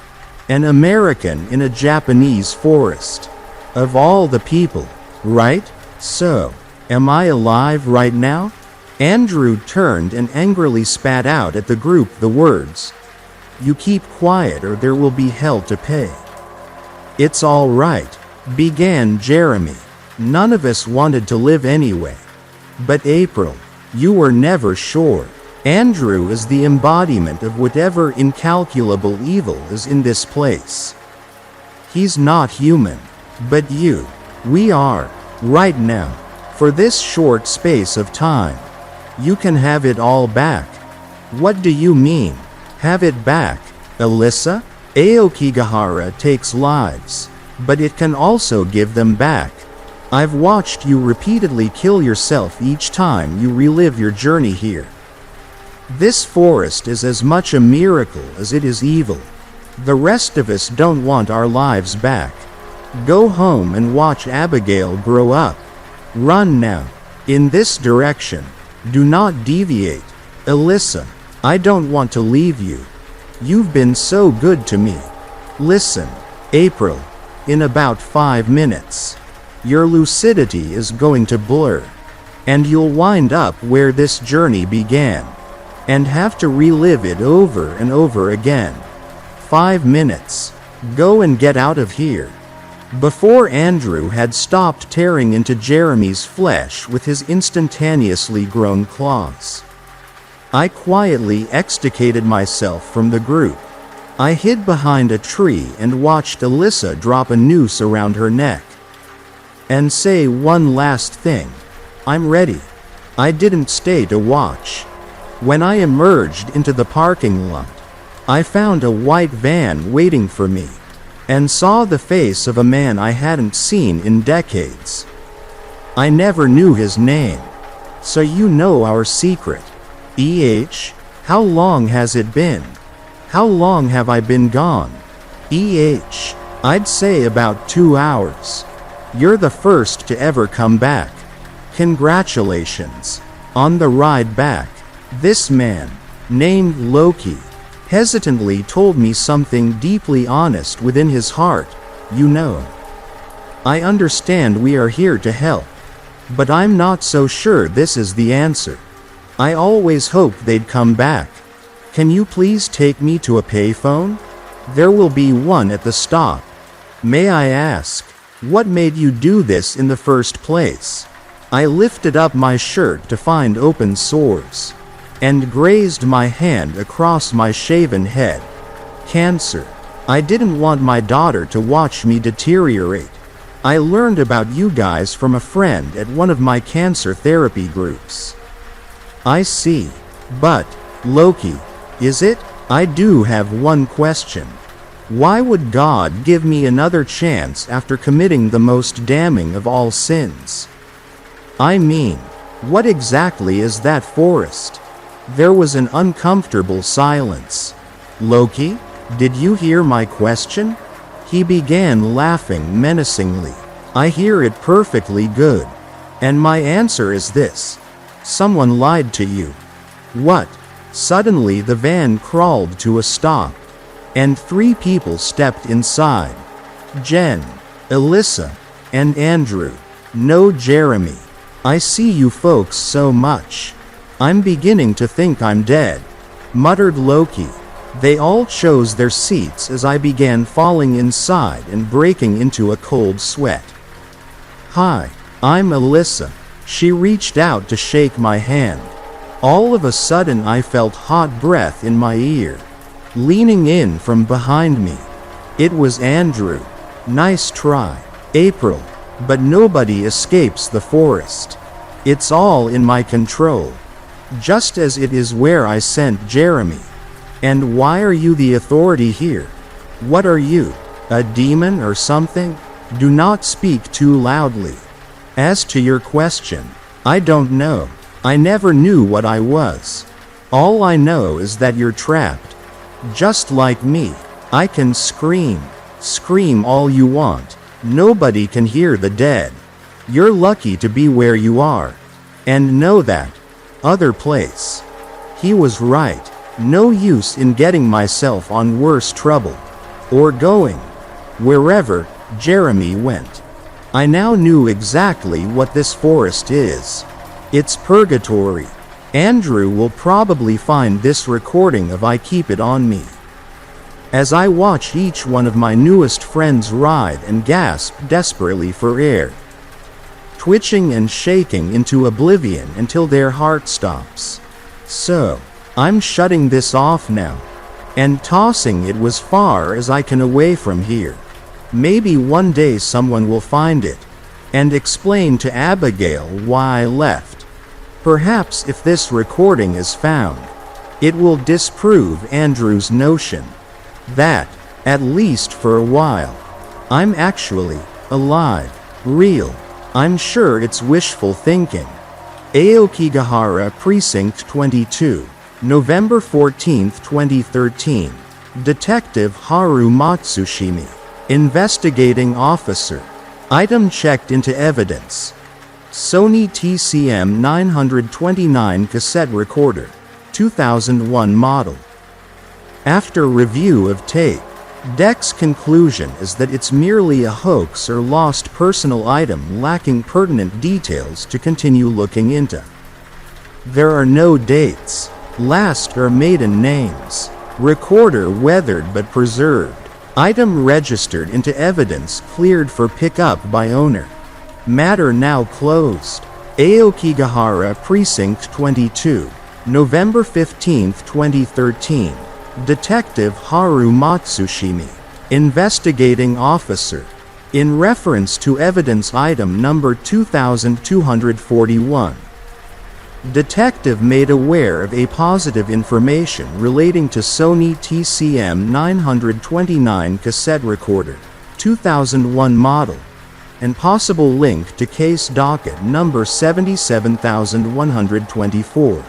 An American in a Japanese forest. Of all the people, right? So, am I alive right now? Andrew turned and angrily spat out at the group the words, "You keep quiet or there will be hell to pay." It's all right, began Jeremy. None of us wanted to live anyway. But April, you were never sure. Andrew is the embodiment of whatever incalculable evil is in this place. He's not human. But you. We are. Right now. For this short space of time. You can have it all back. What do you mean? Have it back, Alyssa? Aokigahara takes lives. But it can also give them back. I've watched you repeatedly kill yourself each time you relive your journey here. This forest is as much a miracle as it is evil. The rest of us don't want our lives back. Go home and watch Abigail grow up. Run now. In this direction. Do not deviate. Alyssa, I don't want to leave you. You've been so good to me. Listen, April. In about 5 minutes. Your lucidity is going to blur. And you'll wind up where this journey began. And have to relive it over and over again. 5 minutes. Go and get out of here. Before Andrew had stopped tearing into Jeremy's flesh with his instantaneously grown claws, I quietly extricated myself from the group. I hid behind a tree and watched Alyssa drop a noose around her neck. And say one last thing. I'm ready. I didn't stay to watch. When I emerged into the parking lot, I found a white van waiting for me, and saw the face of a man I hadn't seen in decades. I never knew his name. So you know our secret. How long has it been? How long have I been gone? I'd say about 2 hours. You're the first to ever come back. Congratulations. On the ride back, this man, named Loki, hesitantly told me something deeply honest within his heart. You know. I understand we are here to help. But I'm not so sure this is the answer. I always hoped they'd come back. Can you please take me to a payphone? There will be one at the stop. May I ask, what made you do this in the first place? I lifted up my shirt to find open sores, and grazed my hand across my shaven head. Cancer. I didn't want my daughter to watch me deteriorate. I learned about you guys from a friend at one of my cancer therapy groups. I see. But, Loki, is it? I do have one question. Why would God give me another chance after committing the most damning of all sins? I mean, what exactly is that forest? There was an uncomfortable silence. Loki, did you hear my question? He began laughing menacingly. I hear it perfectly good. And my answer is this. Someone lied to you. What? Suddenly the van crawled to a stop, and 3 people stepped inside. Jen, Alyssa, and Andrew. No Jeremy. I see you folks so much. I'm beginning to think I'm dead, muttered Loki. They all chose their seats as I began falling inside and breaking into a cold sweat. Hi, I'm Alyssa. She reached out to shake my hand. All of a sudden I felt hot breath in my ear, leaning in from behind me. It was Andrew. Nice try, April. But nobody escapes the forest. It's all in my control. Just as it is where I sent Jeremy. And why are you the authority here? What are you, a demon or something? Do not speak too loudly. As to your question, I don't know. I never knew what I was. All I know is that you're trapped. Just like me. I can scream. Scream all you want. Nobody can hear the dead. You're lucky to be where you are. And know that. Other place. He was right. No use in getting myself on worse trouble. Or going. Wherever Jeremy went. I now knew exactly what this forest is. It's purgatory. Andrew will probably find this recording if I keep it on me. As I watch each one of my newest friends writhe and gasp desperately for air, twitching and shaking into oblivion until their heart stops. So, I'm shutting this off now, and tossing it as far as I can away from here. Maybe one day someone will find it, and explain to Abigail why I left. Perhaps if this recording is found, it will disprove Andrew's notion that, at least for a while, I'm actually alive, real. I'm sure it's wishful thinking. Aokigahara Precinct 22, November 14, 2013. Detective Haru Matsushimi. Investigating Officer. Item checked into evidence. Sony TCM 929 cassette recorder. 2001 model. After review of tape, Deck's conclusion is that it's merely a hoax or lost personal item lacking pertinent details to continue looking into. There are no dates, last or maiden names. Recorder weathered but preserved. Item registered into evidence cleared for pickup by owner. Matter now closed. Aokigahara Precinct 22, November 15, 2013. Detective Haru Matsushimi. Investigating Officer. In reference to evidence item number 2241. Detective made aware of a positive information relating to Sony TCM 929 cassette recorder, 2001 model, and possible link to case docket number 77124.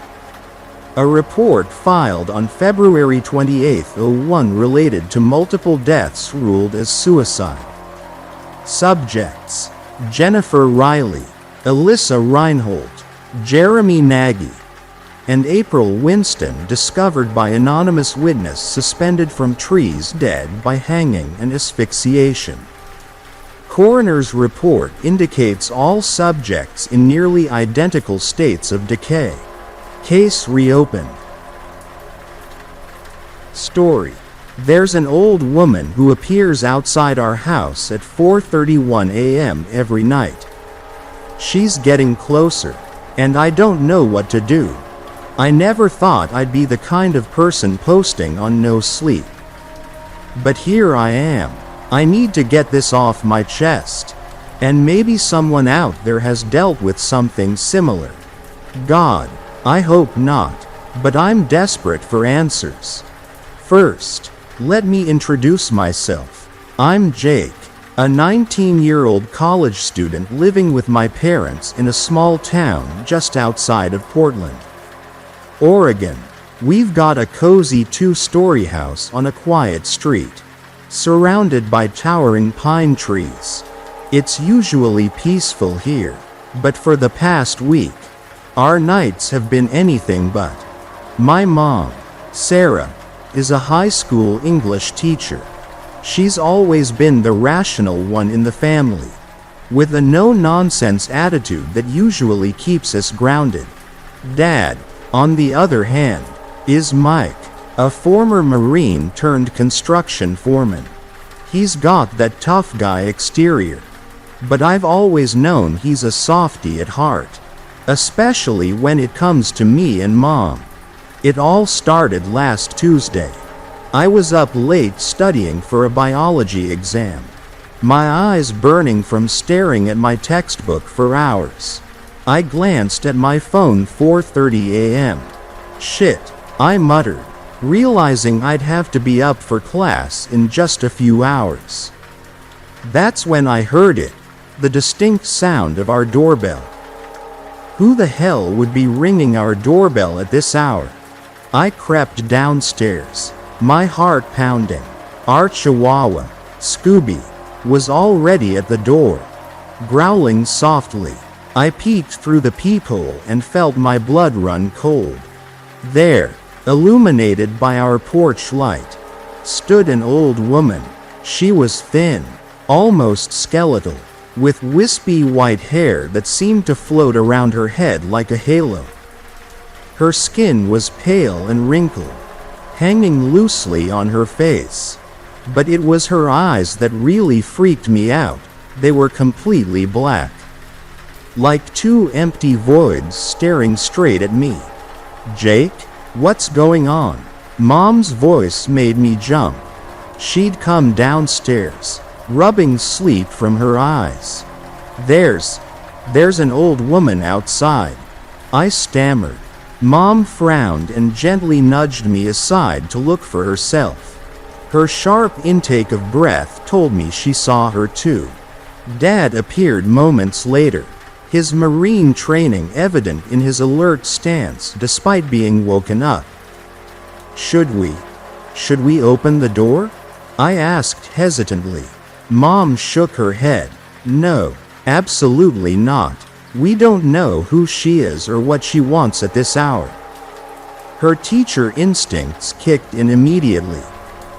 A report filed on February 28, 2001 related to multiple deaths ruled as suicide. Subjects: Jennifer Riley, Alyssa Reinhold, Jeremy Nagy, and April Winston, discovered by anonymous witness suspended from trees dead by hanging and asphyxiation. Coroner's report indicates all subjects in nearly identical states of decay. Case reopened. Story: There's an old woman who appears outside our house at 4:31 a.m. every night. She's getting closer, and I don't know what to do. I never thought I'd be the kind of person posting on no sleep. But here I am. I need to get this off my chest. And maybe someone out there has dealt with something similar. God, I hope not, but I'm desperate for answers. First, let me introduce myself. I'm Jake, a 19-year-old college student living with my parents in a small town just outside of Portland, Oregon. We've got a cozy 2-story house on a quiet street, surrounded by towering pine trees. It's usually peaceful here, but for the past week, our nights have been anything but. My mom, Sarah, is a high school English teacher. She's always been the rational one in the family, with a no-nonsense attitude that usually keeps us grounded. Dad, on the other hand, is Mike, a former Marine turned construction foreman. He's got that tough guy exterior, but I've always known he's a softie at heart, especially when it comes to me and Mom. It all started last Tuesday. I was up late studying for a biology exam, my eyes burning from staring at my textbook for hours. I glanced at my phone 4:30 a.m. Shit, I muttered, realizing I'd have to be up for class in just a few hours. That's when I heard it, the distinct sound of our doorbell. Who the hell would be ringing our doorbell at this hour? I crept downstairs, my heart pounding. Our Chihuahua, Scooby, was already at the door, growling softly. I peeked through the peephole and felt my blood run cold. There, illuminated by our porch light, stood an old woman. She was thin, almost skeletal, with wispy white hair that seemed to float around her head like a halo. Her skin was pale and wrinkled, hanging loosely on her face. But it was her eyes that really freaked me out. They were completely black, like two empty voids staring straight at me. Jake, what's going on? Mom's voice made me jump. She'd come downstairs, rubbing sleep from her eyes. There's an old woman outside, I stammered. Mom frowned and gently nudged me aside to look for herself. Her sharp intake of breath told me she saw her too. Dad appeared moments later, his Marine training evident in his alert stance despite being woken up. Should we open the door? I asked hesitantly. Mom shook her head. No, absolutely not. We don't know who she is or what she wants at this hour. Her teacher instincts kicked in immediately.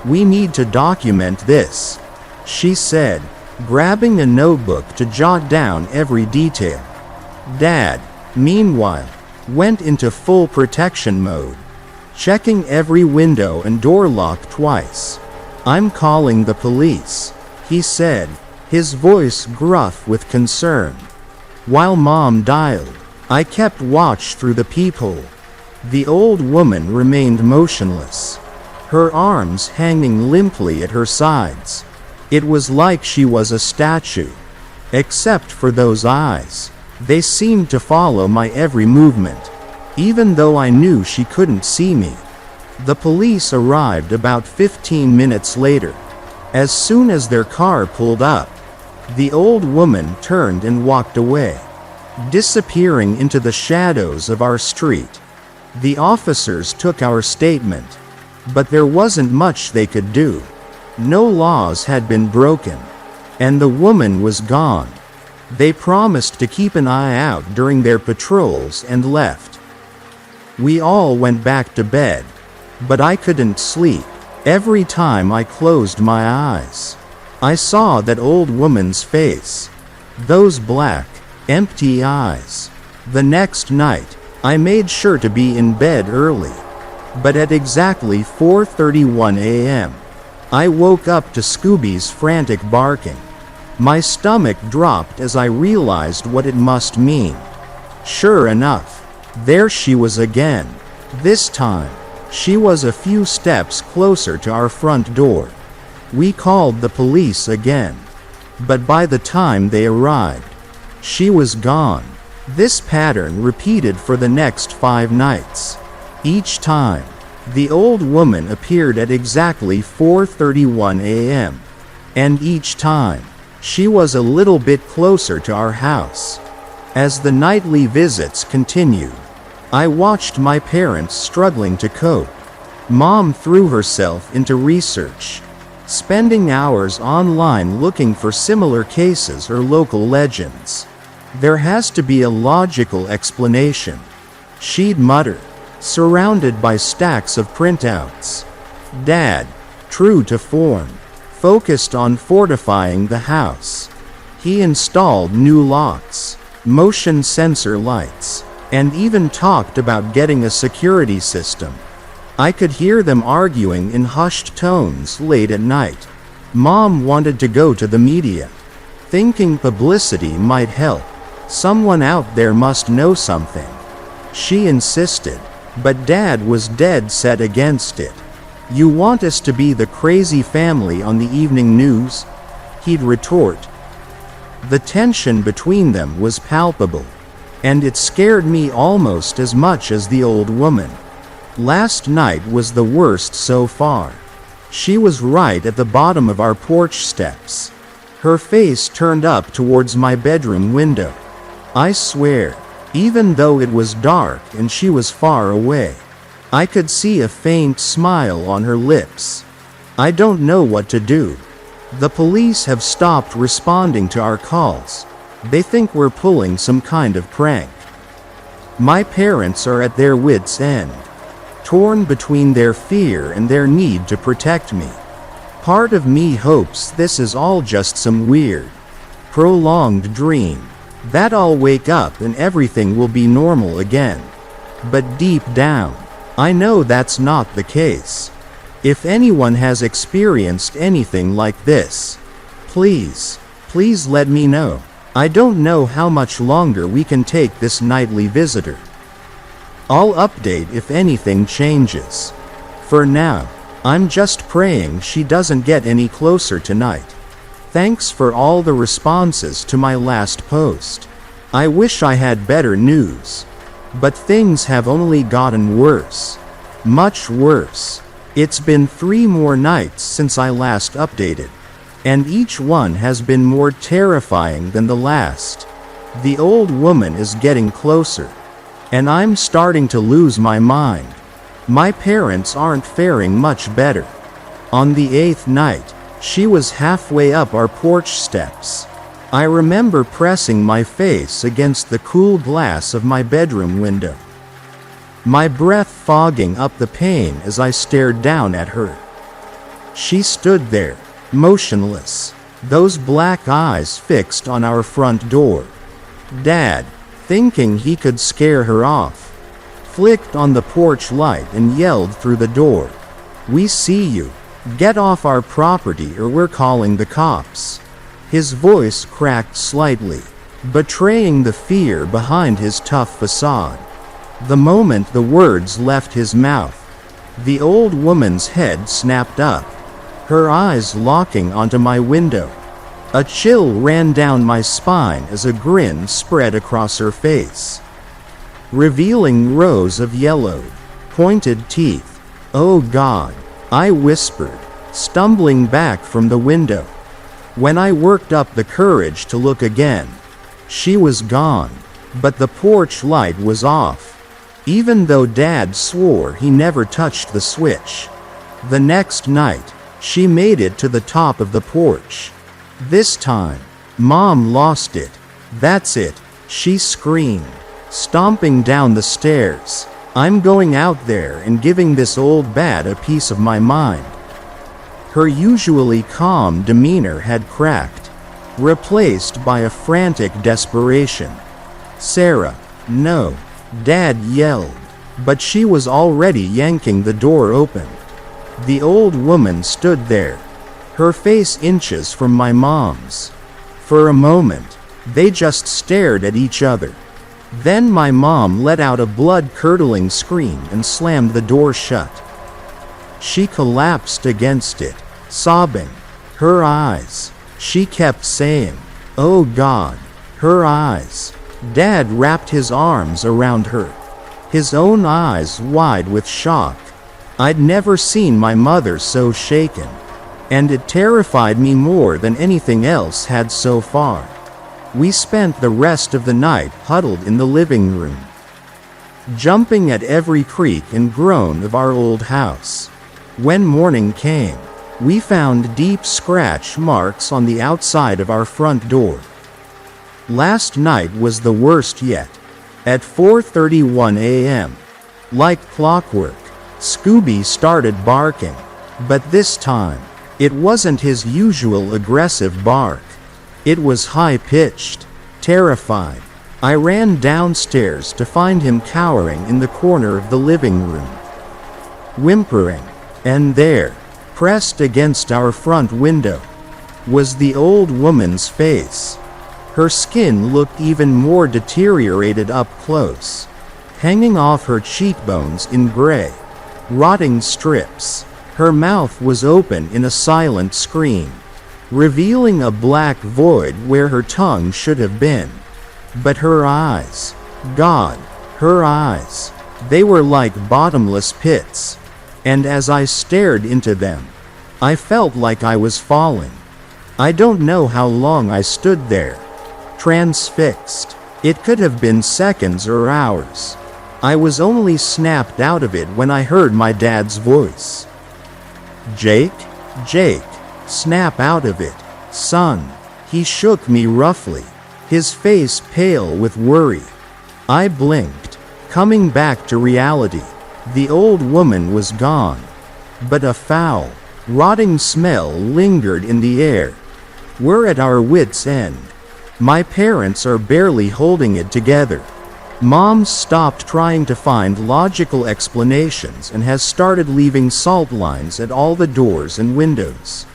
We need to document this, she said, grabbing a notebook to jot down every detail. Dad, meanwhile, went into full protection mode, checking every window and door lock twice. I'm calling the police, he said, his voice gruff with concern. While Mom dialed, I kept watch through the peephole. The old woman remained motionless, her arms hanging limply at her sides. It was like she was a statue, except for those eyes. They seemed to follow my every movement, even though I knew she couldn't see me. The police arrived about 15 minutes later. As soon as their car pulled up, the old woman turned and walked away, disappearing into the shadows of our street. The officers took our statement, but there wasn't much they could do. No laws had been broken, and the woman was gone. They promised to keep an eye out during their patrols and left. We all went back to bed, but I couldn't sleep. Every time I closed my eyes, I saw that old woman's face, those black, empty eyes. The next night, I made sure to be in bed early, but at exactly 4:31 a.m., I woke up to Scooby's frantic barking. My stomach dropped as I realized what it must mean. Sure enough, there she was again. This time, she was a few steps closer to our front door. We called the police again. But by the time they arrived, she was gone. This pattern repeated for the next 5 nights. Each time, the old woman appeared at exactly 4:31 a.m. And each time, she was a little bit closer to our house. As the nightly visits continued, I watched my parents struggling to cope. Mom threw herself into research, spending hours online looking for similar cases or local legends. There has to be a logical explanation, she'd mutter, surrounded by stacks of printouts. Dad, true to form, focused on fortifying the house. He installed new locks, motion sensor lights, and even talked about getting a security system. I could hear them arguing in hushed tones late at night. Mom wanted to go to the media, thinking publicity might help. Someone out there must know something. She insisted, but Dad was dead set against it. You want us to be the crazy family on the evening news? He'd retort. The tension between them was palpable, and it scared me almost as much as the old woman. Last night was the worst so far. She was right at the bottom of our porch steps, her face turned up towards my bedroom window. I swear, even though it was dark and she was far away, I could see a faint smile on her lips. I don't know what to do. The police have stopped responding to our calls. They think we're pulling some kind of prank. My parents are at their wits' end, torn between their fear and their need to protect me. Part of me hopes this is all just some weird, prolonged dream, that I'll wake up and everything will be normal again. But deep down, I know that's not the case. If anyone has experienced anything like this, please let me know. I don't know how much longer we can take this nightly visitor. I'll update if anything changes. For now, I'm just praying she doesn't get any closer tonight. Thanks for all the responses to my last post. I wish I had better news. But things have only gotten worse. Much worse. It's been 3 more nights since I last updated, and each one has been more terrifying than the last. The old woman is getting closer, and I'm starting to lose my mind. My parents aren't faring much better. On the 8th night, she was halfway up our porch steps. I remember pressing my face against the cool glass of my bedroom window, my breath fogging up the pane as I stared down at her. She stood there, motionless, those black eyes fixed on our front door. Dad, thinking he could scare her off, flicked on the porch light and yelled through the door, "We see you. Get off our property or we're calling the cops." His voice cracked slightly, betraying the fear behind his tough facade. The moment the words left his mouth, the old woman's head snapped up, her eyes locking onto my window. A chill ran down my spine as a grin spread across her face, revealing rows of yellowed, pointed teeth. "Oh God," I whispered, stumbling back from the window. When I worked up the courage to look again, she was gone, but the porch light was off, even though Dad swore he never touched the switch. The next night, she made it to the top of the porch. This time, Mom lost it. "That's it," she screamed, stomping down the stairs. "I'm going out there and giving this old bat a piece of my mind." Her usually calm demeanor had cracked, replaced by a frantic desperation. "Sarah, no," Dad yelled, but she was already yanking the door open. The old woman stood there, her face inches from my mom's. For a moment, they just stared at each other. Then my mom let out a blood-curdling scream and slammed the door shut. She collapsed against it, sobbing. Her eyes. She kept saying, "Oh God." Her eyes. Dad wrapped his arms around her, his own eyes wide with shock. I'd never seen my mother so shaken, and it terrified me more than anything else had so far. We spent the rest of the night huddled in the living room, jumping at every creak and groan of our old house. When morning came, we found deep scratch marks on the outside of our front door. Last night was the worst yet. At 4:31 a.m., like clockwork, Scooby started barking. But this time, it wasn't his usual aggressive bark. It was high-pitched, terrified. I ran downstairs to find him cowering in the corner of the living room, whimpering. And there, pressed against our front window, was the old woman's face. Her skin looked even more deteriorated up close, hanging off her cheekbones in gray, rotting strips. Her mouth was open in a silent scream, revealing a black void where her tongue should have been. But her eyes, God, her eyes, they were like bottomless pits. And as I stared into them, I felt like I was falling. I don't know how long I stood there, transfixed. It could have been seconds or hours. I was only snapped out of it when I heard my dad's voice. "Jake? Jake, snap out of it, son." He shook me roughly, his face pale with worry. I blinked, coming back to reality. The old woman was gone, but a foul, rotting smell lingered in the air. We're at our wits' end. My parents are barely holding it together. Mom stopped trying to find logical explanations and has started leaving salt lines at all the doors and windows.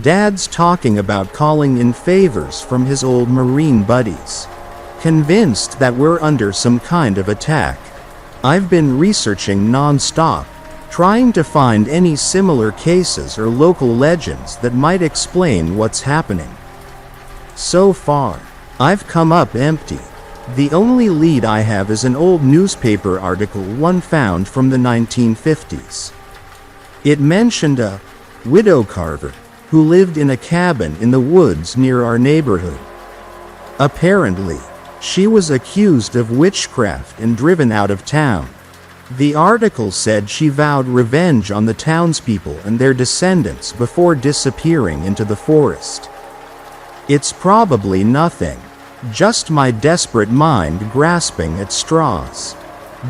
Dad's talking about calling in favors from his old Marine buddies, convinced that we're under some kind of attack. I've been researching non-stop, trying to find any similar cases or local legends that might explain what's happening. So far, I've come up empty. The only lead I have is an old newspaper article one found from the 1950s. It mentioned a widow carver who lived in a cabin in the woods near our neighborhood. Apparently, she was accused of witchcraft and driven out of town. The article said she vowed revenge on the townspeople and their descendants before disappearing into the forest. It's probably nothing, just my desperate mind grasping at straws.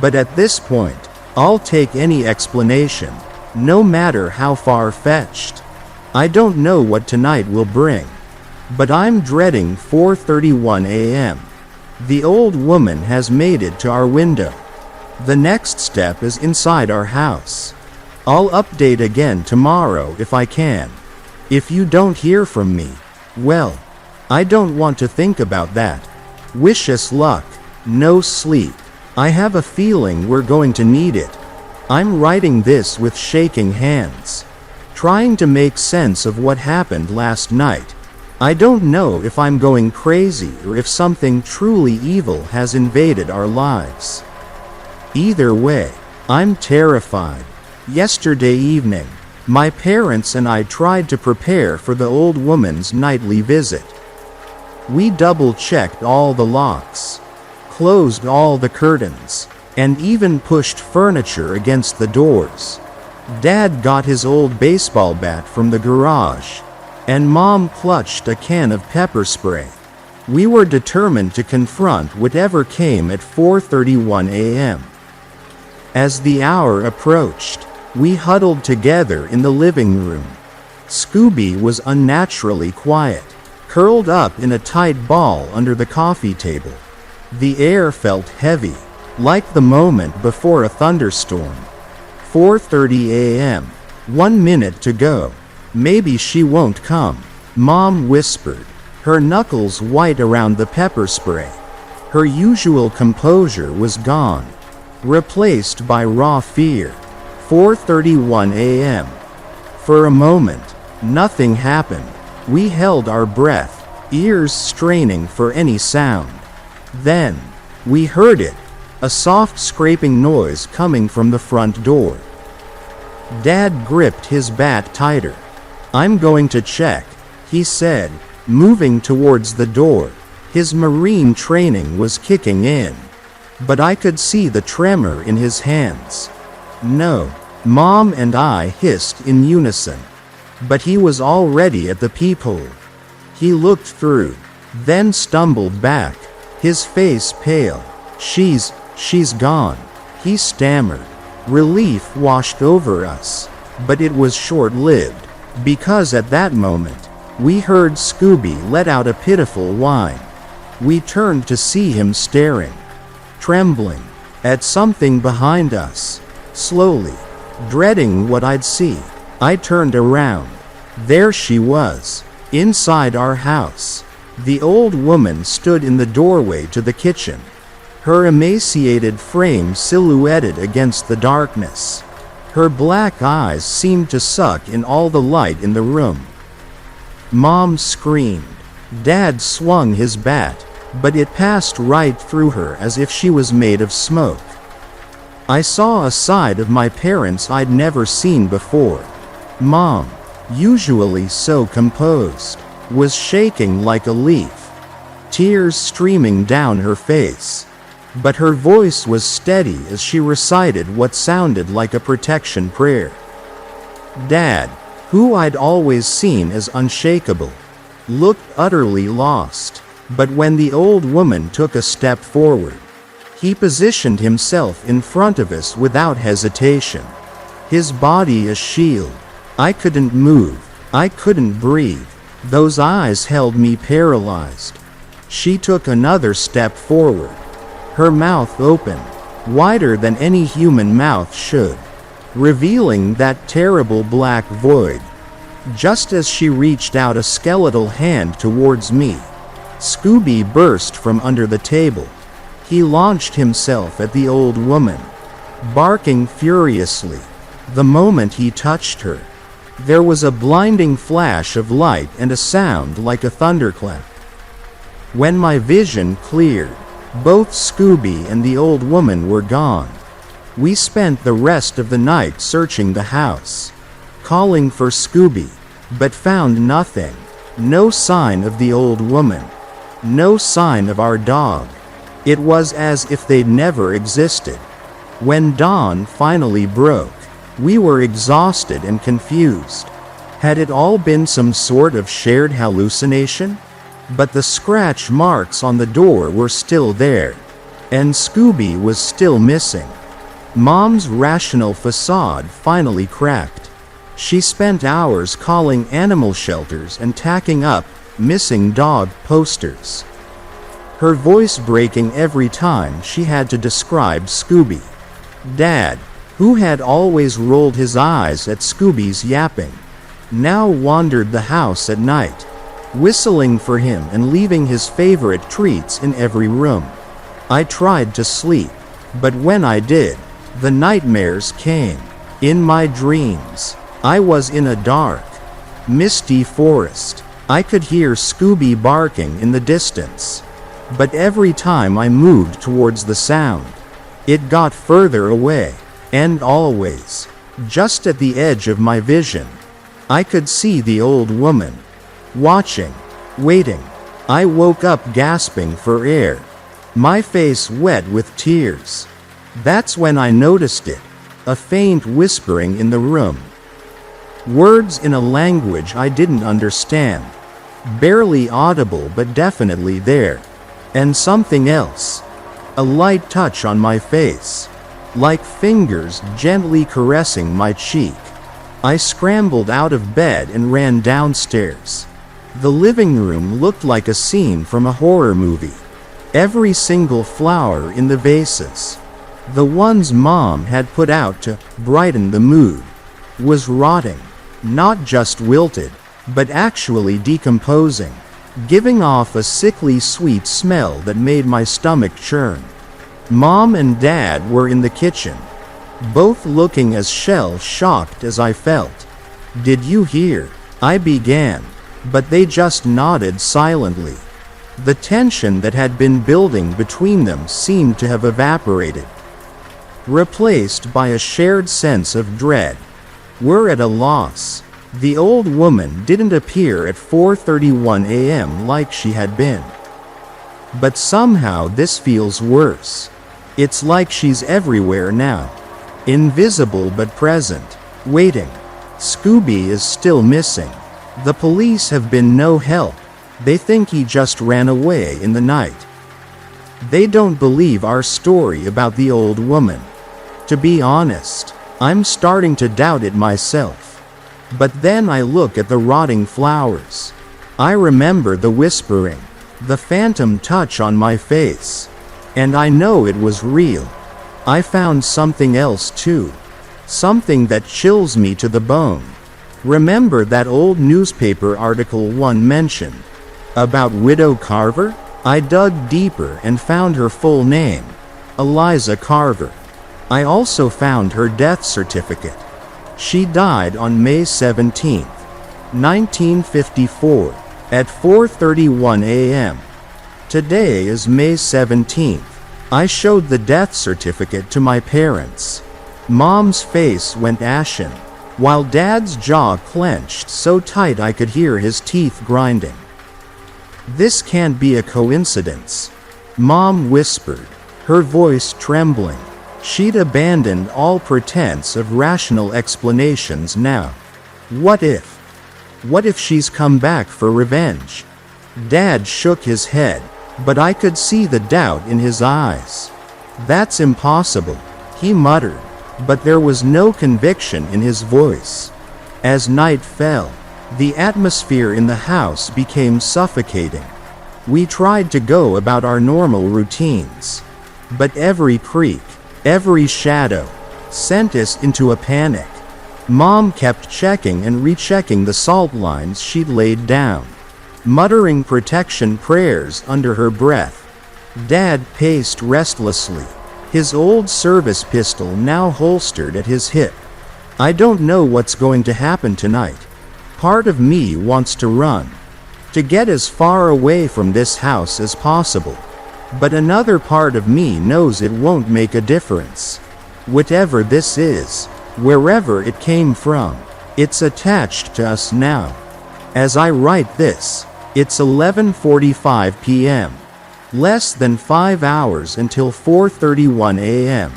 But at this point, I'll take any explanation, no matter how far-fetched. I don't know what tonight will bring, but I'm dreading 4:31 a.m. The old woman has made it to our window. The next step is inside our house. I'll update again tomorrow if I can. If you don't hear from me, well, I don't want to think about that. Wish us luck. No sleep. I have a feeling we're going to need it. I'm writing this with shaking hands, trying to make sense of what happened last night. I don't know if I'm going crazy or if something truly evil has invaded our lives. Either way, I'm terrified. Yesterday evening, my parents and I tried to prepare for the old woman's nightly visit. We double-checked all the locks, closed all the curtains, and even pushed furniture against the doors. Dad got his old baseball bat from the garage, and Mom clutched a can of pepper spray. We were determined to confront whatever came at 4:31 a.m. As the hour approached, we huddled together in the living room. Scooby was unnaturally quiet, curled up in a tight ball under the coffee table. The air felt heavy, like the moment before a thunderstorm. 4:30 a.m. 1 minute to go. Maybe she won't come, Mom whispered, her knuckles white around the pepper spray. Her usual composure was gone, replaced by raw fear. 4:31 a.m. For a moment, nothing happened. We held our breath, ears straining for any sound. Then, we heard it, a soft scraping noise coming from the front door. Dad gripped his bat tighter. "I'm going to check," he said, moving towards the door. His Marine training was kicking in. But I could see the tremor in his hands. "No," Mom and I hissed in unison. But he was already at the peephole. He looked through, then stumbled back, his face pale. She's gone," he stammered. Relief washed over us. But it was short-lived, because at that moment, we heard Scooby let out a pitiful whine. We turned to see him staring, trembling, at something behind us. Slowly, dreading what I'd see, I turned around. There she was, inside our house. The old woman stood in the doorway to the kitchen, her emaciated frame silhouetted against the darkness. Her black eyes seemed to suck in all the light in the room. Mom screamed. Dad swung his bat, but it passed right through her as if she was made of smoke. I saw a side of my parents I'd never seen before. Mom, usually so composed, was shaking like a leaf, tears streaming down her face. But her voice was steady as she recited what sounded like a protection prayer. Dad, who I'd always seen as unshakable, looked utterly lost. But when the old woman took a step forward, he positioned himself in front of us without hesitation. His body a shield. I couldn't move. I couldn't breathe. Those eyes held me paralyzed. She took another step forward, her mouth open, wider than any human mouth should, revealing that terrible black void. Just as she reached out a skeletal hand towards me, Scooby burst from under the table. He launched himself at the old woman, barking furiously. The moment he touched her, there was a blinding flash of light and a sound like a thunderclap. When my vision cleared, both Scooby and the old woman were gone. We spent the rest of the night searching the house, calling for Scooby, but found nothing. No sign of the old woman. No sign of our dog. It was as if they'd never existed. When dawn finally broke, we were exhausted and confused. Had it all been some sort of shared hallucination? But the scratch marks on the door were still there, and Scooby was still missing. Mom's rational facade finally cracked. She spent hours calling animal shelters and tacking up missing dog posters, her voice breaking every time she had to describe Scooby. Dad, who had always rolled his eyes at Scooby's yapping, now wandered the house at night, whistling for him and leaving his favorite treats in every room. I tried to sleep, but when I did, the nightmares came. In my dreams, I was in a dark, misty forest. I could hear Scooby barking in the distance. But every time I moved towards the sound, it got further away, and always, just at the edge of my vision, I could see the old woman, watching, waiting. I woke up gasping for air, my face wet with tears. That's when I noticed it, a faint whispering in the room. Words in a language I didn't understand, barely audible but definitely there. And something else, a light touch on my face, like fingers gently caressing my cheek. I scrambled out of bed and ran downstairs. The living room looked like a scene from a horror movie. Every single flower in the vases, the ones Mom had put out to brighten the mood, was rotting, not just wilted, but actually decomposing, giving off a sickly sweet smell that made my stomach churn. Mom and Dad were in the kitchen, both looking as shell-shocked as I felt. "Did you hear?" I began, but they just nodded silently. The tension that had been building between them seemed to have evaporated, replaced by a shared sense of dread. "We're at a loss." The old woman didn't appear at 4:31 a.m. like she had been. But somehow this feels worse. It's like she's everywhere now. Invisible but present. Waiting. Scooby is still missing. The police have been no help. They think he just ran away in the night. They don't believe our story about the old woman. To be honest, I'm starting to doubt it myself. But then I look at the rotting flowers. I remember the whispering, the phantom touch on my face. And I know it was real. I found something else too. Something that chills me to the bone. Remember that old newspaper article one mentioned? About Widow Carver? I dug deeper and found her full name. Eliza Carver. I also found her death certificate. She died on May 17, 1954, at 4:31 a.m. Today is May 17th. I showed the death certificate to my parents. Mom's face went ashen, while Dad's jaw clenched so tight I could hear his teeth grinding. "This can't be a coincidence," Mom whispered, her voice trembling. She'd abandoned all pretense of rational explanations now. What if? What if she's come back for revenge? Dad shook his head, but I could see the doubt in his eyes. "That's impossible," he muttered, but there was no conviction in his voice. As night fell, the atmosphere in the house became suffocating. We tried to go about our normal routines, but every creak, every shadow, sent us into a panic. Mom kept checking and rechecking the salt lines she'd laid down, muttering protection prayers under her breath. Dad paced restlessly, his old service pistol now holstered at his hip. "I don't know what's going to happen tonight. Part of me wants to run, to get as far away from this house as possible. But another part of me knows it won't make a difference. Whatever this is, wherever it came from, it's attached to us now." As I write this, it's 11:45 p.m. Less than 5 hours until 4:31 a.m.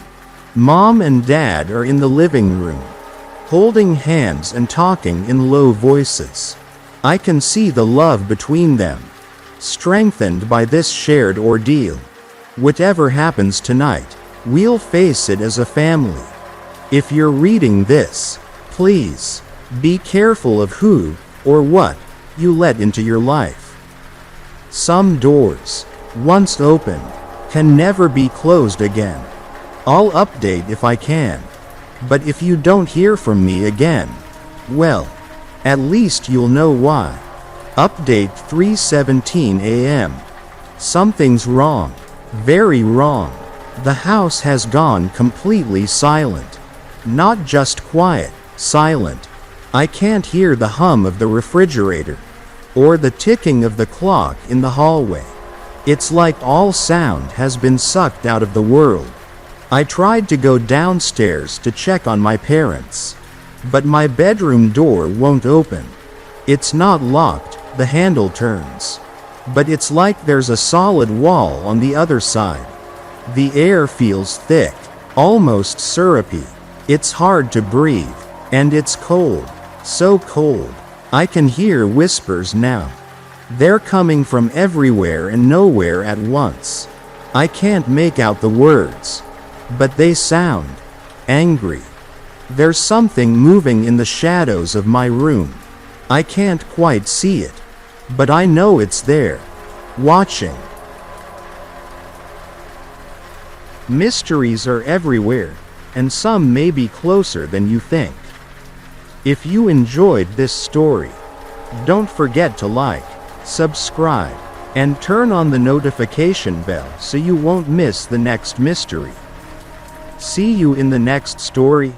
Mom and Dad are in the living room, holding hands and talking in low voices. I can see the love between them, strengthened by this shared ordeal. Whatever happens tonight, we'll face it as a family. If you're reading this, please, be careful of who, or what, you let into your life. Some doors, once opened, can never be closed again. I'll update if I can. But if you don't hear from me again, well, at least you'll know why. Update 3:17 a.m. Something's wrong. Very wrong. The house has gone completely silent. Not just quiet, silent. I can't hear the hum of the refrigerator, or the ticking of the clock in the hallway. It's like all sound has been sucked out of the world. I tried to go downstairs to check on my parents, but my bedroom door won't open. It's not locked, the handle turns, but it's like there's a solid wall on the other side. The air feels thick, almost syrupy. It's hard to breathe, and it's cold, so cold. I can hear whispers now. They're coming from everywhere and nowhere at once. I can't make out the words, but they sound angry. There's something moving in the shadows of my room. I can't quite see it, but I know it's there, watching. Mysteries are everywhere, and some may be closer than you think. If you enjoyed this story, don't forget to like, subscribe, and turn on the notification bell so you won't miss the next mystery. See you in the next story.